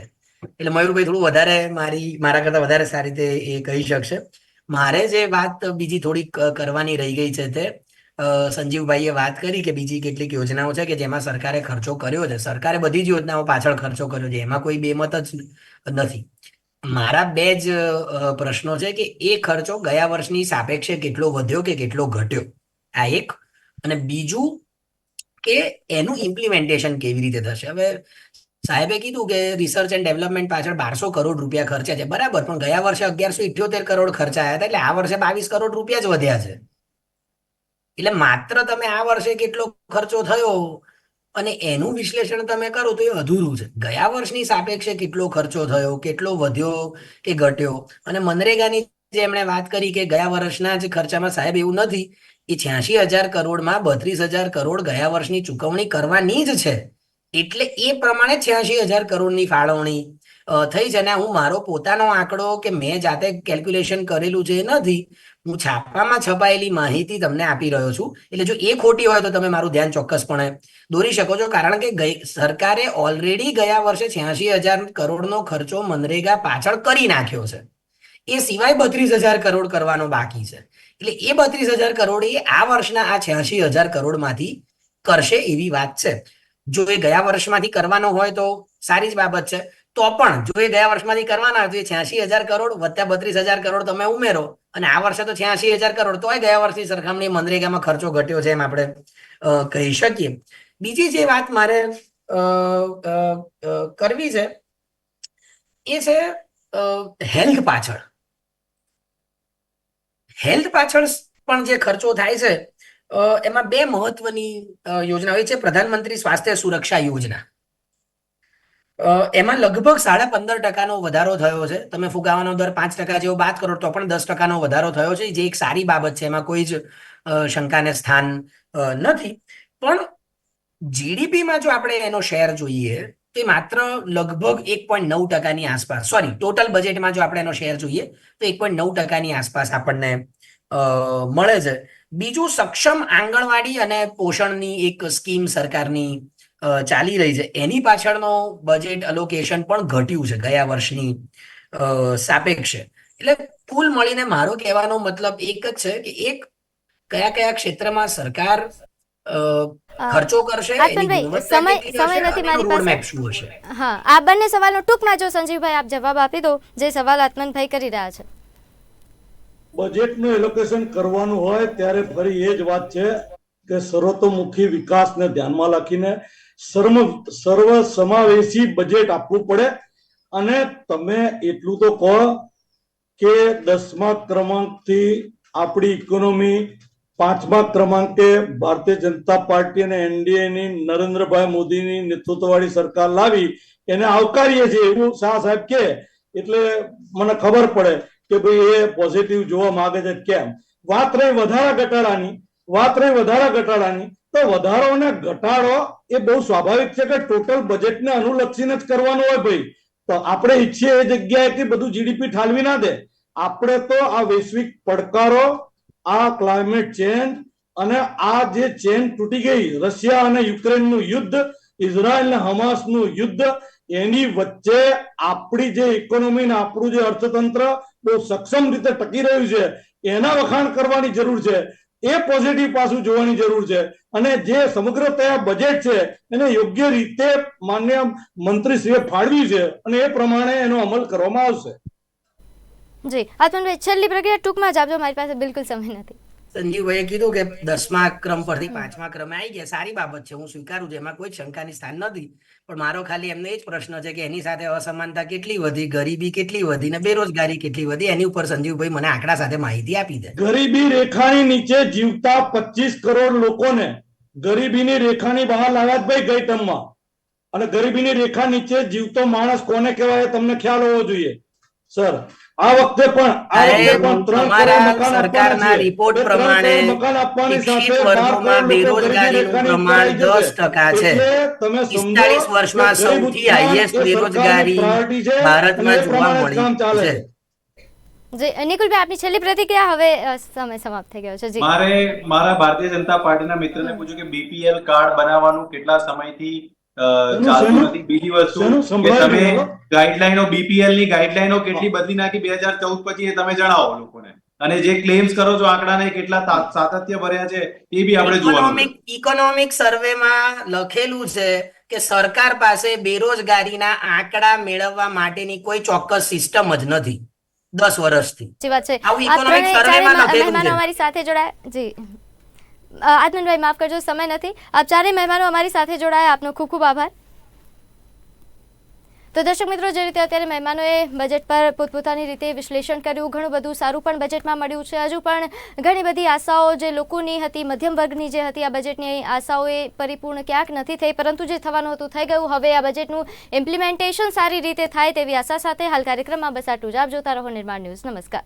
એટલે મયુરભાઈ થોડું વધારે મારા કરતા વધારે સારી રીતે એ કહી શકશે. મારે જે વાત બીજી થોડીક કરવાની રહી ગઈ છે તે સંજીવભાઈએ વાત કરી કે બીજી કેટલીક યોજનાઓ છે કે જેમાં સરકારે ખર્ચો કર્યો છે. સરકારે બધી જ યોજનાઓ પાછળ ખર્ચો કર્યો છે, એમાં કોઈ બેમત જ નથી. મારા બે જ પ્રશ્નો છે કે એ ખર્ચો ગયા વર્ષની સાપેક્ષે કેટલો વધ્યો કે કેટલો ઘટ્યો, આ એક. અને બીજું કે એનું ઇમ્પ્લિમેન્ટેશન કેવી રીતે થશે. હવે સાહેબે કીધું કે રિસર્ચ એન્ડ ડેવલપમેન્ટ પાછળ 1200 કરોડ રૂપિયા ખર્ચ્યા છે, બરાબર, પણ ગયા વર્ષે 1178 કરોડ ખર્ચાયા હતા, એટલે આ વર્ષે 22 કરોડ રૂપિયા જ વધ્યા છે. એટલે માત્ર તમે આ વર્ષે કેટલો ખર્ચો થયો અને એનું વિશ્લેષણ તમે કરો તો એ અધૂરું છે. ગયા વર્ષની સાપેક્ષે કેટલો ખર્ચો થયો, કેટલો વધ્યો કે ઘટ્યો. અને મનરેગાની જે એમણે વાત કરી કે ગયા વર્ષના જ ખર્ચામાં સાહેબ એવું નથી, એ 86,000 કરોડમાં 32,000 કરોડ ગયા વર્ષની ચૂકવણી કરવાની જ છે, એટલે એ પ્રમાણે 86,000 કરોડની ફાળવણી થઈ છે. અને હું મારો પોતાનો આંકડો કે મેં જાતે કેલ્ક્યુલેશન કરેલું છે એ નથી, હું છાપામાં છપાયેલી માહિતી તમને આપી રહ્યો છું. એટલે જો એ ખોટી હોય તો તમે મારું ધ્યાન ચોક્કસપણે દોરી શકો છો, કારણ કે સરકારે ઓલરેડી ગયા વર્ષે 86,000 કરોડનો ખર્ચો મનરેગા પાછળ કરી નાખ્યો છે. એ સિવાય 32,000 કરોડ કરવાનો બાકી છે. એટલે એ 32,000 કરોડ એ આ વર્ષના આ 86,000 કરોડમાંથી કરશે એવી વાત છે. જો એ ગયા વર્ષમાંથી કરવાનો હોય તો સારી જ બાબત છે, તો પણ જો એ ગયા વર્ષમાંથી કરવાના હોય તો 86,000 કરોડ વત્તા 32,000 કરોડ તમે ઉમેરો અને આ વર્ષે તો 86,000 કરોડ, તો ગયા વર્ષની સરખામણી મનરેગામાં ખર્ચો ઘટ્યો છે એમ આપણે કહી શકીએ. બીજી જે વાત મારે કરવી છે એ છે હેલ્થ પાછળ. હેલ્થ પાછળ પણ જે ખર્ચો થાય છે એમાં બે મહત્વની યોજના હોય છે. પ્રધાનમંત્રી સ્વાસ્થ્ય સુરક્ષા યોજના, એમાં લગભગ 15.5% વધારો થયો છે. તમે ફુગાવાનો દર 5% જેવો બાદ કરો તો પણ 10% વધારો થયો છે, જે એક સારી બાબત છે, એમાં કોઈ જ શંકાને સ્થાન નથી. પણ જીડીપીમાં જો આપણે એનો શેર જોઈએ તો એ માત્ર લગભગ 1.9%ની આસપાસ, સોરી, ટોટલ બજેટમાં જો આપણે એનો શેર જોઈએ તો 1.9%ની આસપાસ આપણને મળે છે. બીજું, સક્ષમ આંગણવાડી અને પોષણની એક સ્કીમ સરકારની ચાલી રહી છે, એની પાછળનો બજેટ અલોકેશન પણ ઘટ્યું છે ગયા વર્ષની સાપેક્ષે. એટલે કુલ મળીને મારો કહેવાનો મતલબ એક જ છે કે એક, કયા કયા ક્ષેત્રમાં સરકાર ખર્ચો કરશે એની આત્મનભાઈ, ગુણવત્તા સમય કેટલી હશે નથી અને મારી એનો પાસે. રોડમેપ શું હશે? હા, આ બંને સવાલનો ટૂંકમાં જો સંજીવભાઈ આપ જવાબ આપી દો જે સવાલ આત્મનભાઈ કરી રહ્યા છે. બજેટનું એલોકેશન કરવાનું હોય ત્યારે ફરી એ જ વાત છે કે સર્વતોમુખી વિકાસને ધ્યાનમાં રાખીને સર્વ સમાવેશી બજેટ આપવું પડે. અને તમે એટલું તો કહો કે 10મા ક્રમાંકથી આપણી ઇકોનોમી 5મા ક્રમાંકે ભારતીય જનતા પાર્ટી અને એનડીએ ની નરેન્દ્રભાઈ મોદીની નેતૃત્વવાળી સરકાર લાવી એને આવકારીએ છીએ એવું શાહ સાહેબ કે એટલે મને ખબર પડે કે ભાઈ એ પોઝિટિવ જોવા માંગે છે. કેમ વાત રહી વધારા ઘટાડાની, તો વધારો અને ઘટાડો એ બહુ સ્વાભાવિક છે કે ટોટલ બજેટને અનુલક્ષીને જ કરવાનું હોય ભાઈ. તો આપણે ઈચ્છીએ એ જગ્યાએથી બધું જીડીપી ઠાલવી ના દે. આપણે તો આ વૈશ્વિક પડકારો, આ ક્લાઇમેટ ચેન્જ અને આ જે ચેન તૂટી ગઈ, રશિયા અને યુક્રેનનું યુદ્ધ, ઇઝરાયલ અને હમાસનું યુદ્ધ, એની વચ્ચે આપણી જે ઇકોનોમી ને આપણું જે અર્થતંત્ર બહુ સક્ષમ રીતે ટકી રહ્યું છે એના વખાણ કરવાની જરૂર છે. એ પોઝિટિવ પાસું જોવાની જરૂર છે. અને જે સમગ્રતયા બજેટ છે એને યોગ્ય રીતે માન્ય મંત્રીશ્રીએ ફાળવ્યું છે અને એ પ્રમાણે એનો અમલ કરવામાં આવશે. જી આત્મનભાઈ, છેલ્લી પ્રક્રિયા ટૂંકમાં જ આપજો, મારી પાસે બિલકુલ સમય નથી. સંજીવભાઈએ કીધું કે 10મા ક્રમ પરથી 5મા ક્રમે આવી ગયા, સારી બાબત છે, હું સ્વીકારું છું, એમાં કોઈ શંકાની સ્થાન નથી. પણ મારો ખાલી એમને એ જ પ્રશ્ન છે કે એની સાથે અસમાનતા કેટલી વધી, ગરીબી કેટલી વધી ને બેરોજગારી કેટલી વધી, એની ઉપર સંજીવભાઈ મને આંકડા સાથે માહિતી આપી દે. ગરીબી રેખાની નીચે જીવતા 25 કરોડ લોકોને ગરીબીની રેખાની બહાર લાવ્યા ભાઈ ગઈ ટર્મમાં. અને ગરીબીની રેખા નીચે જીવતો માણસ કોને કહેવાય તમને ખ્યાલ હોવો જોઈએ સર. આ વખતે પણ 3 કરોડ મકાન સરકારના રિપોર્ટ પ્રમાણે મકાન આપવાની શિક્ષિત સાથે 12 વર્ગોમાં કરોડ લોકો બેરોજગારીનું પ્રમાણ 10% છે. એટલે તમે સમજો 45 વર્ષમાં કે ગરીબ સૌથી ઉત્થાન હાઈએસ્ટ એ સરકારની બેરોજગારી priority છે ભારતમાં અને એ જોવા પ્રમાણે જ કામ મળી ચાલે છે. છે. જી નિકુલભાઈ, આપની છેલ્લી પ્રતિક્રિયા. હવે સમય સમાપ્ત થઈ ગયો છે. જી, મારા ભારતીય જનતા પાર્ટીના મિત્રને પૂછ્યું કે બીપીએલ કાર્ડ બનાવવાનું કેટલા સમયથી ચાલતું નથી. બીજી વસ્તુ કે તમે ગાઈડલાઈનો, બીપીએલ ની ગાઈડલાઈનો કેટલી બદલી નાખી 2014 પછી એ તમે જણાવો લોકોને. અને જે ક્લેમ્સ કરો છો આંકડાને કેટલા સાતત્ય ભર્યા છે એ બી આપણે જોવાનું છે. ઇકોનોમિક સર્વેમાં લખેલું છે કે સરકાર પાસે બેરોજગારીના આંકડા મેળવવા માટેની કોઈ ચોક્કસ સિસ્ટમ જ નથી 10 વર્ષથી. સાચી વાત છે. આવું આ economic ત્રણેય survey માં ચારેય લખેલું મહેમાનો છે. અમારી સાથે જોડાયા. જી આત્મનભાઈ, માફ કરજો, સમય નથી. આપ ચારેય મહેમાનો અમારી સાથે જોડાયા, આપનો ખૂબ ખૂબ આભાર. તો દર્શક મિત્રો, જે રીતે અત્યારે મહેમાનોએ બજેટ પર પોતપોતાની રીતે વિશ્લેષણ કર્યું, ઘણું બધું સારું પણ બજેટમાં મળ્યું છે. હજુ પણ ઘણી બધી આશાઓ જે લોકોની હતી, મધ્યમ વર્ગની જે હતી, આ બજેટની આશાઓ એ પરિપૂર્ણ ક્યાંક નથી થઈ, પરંતુ જે થવાનું હતું થઈ ગયું. હવે આ બજેટનું ઇમ્પ્લિમેન્ટેશન સારી રીતે થાય તેવી આશા સાથે હાલ કાર્યક્રમમાં બસ આટલું જ. આપ જોતા રહો નિર્માણ ન્યૂઝ. નમસ્કાર.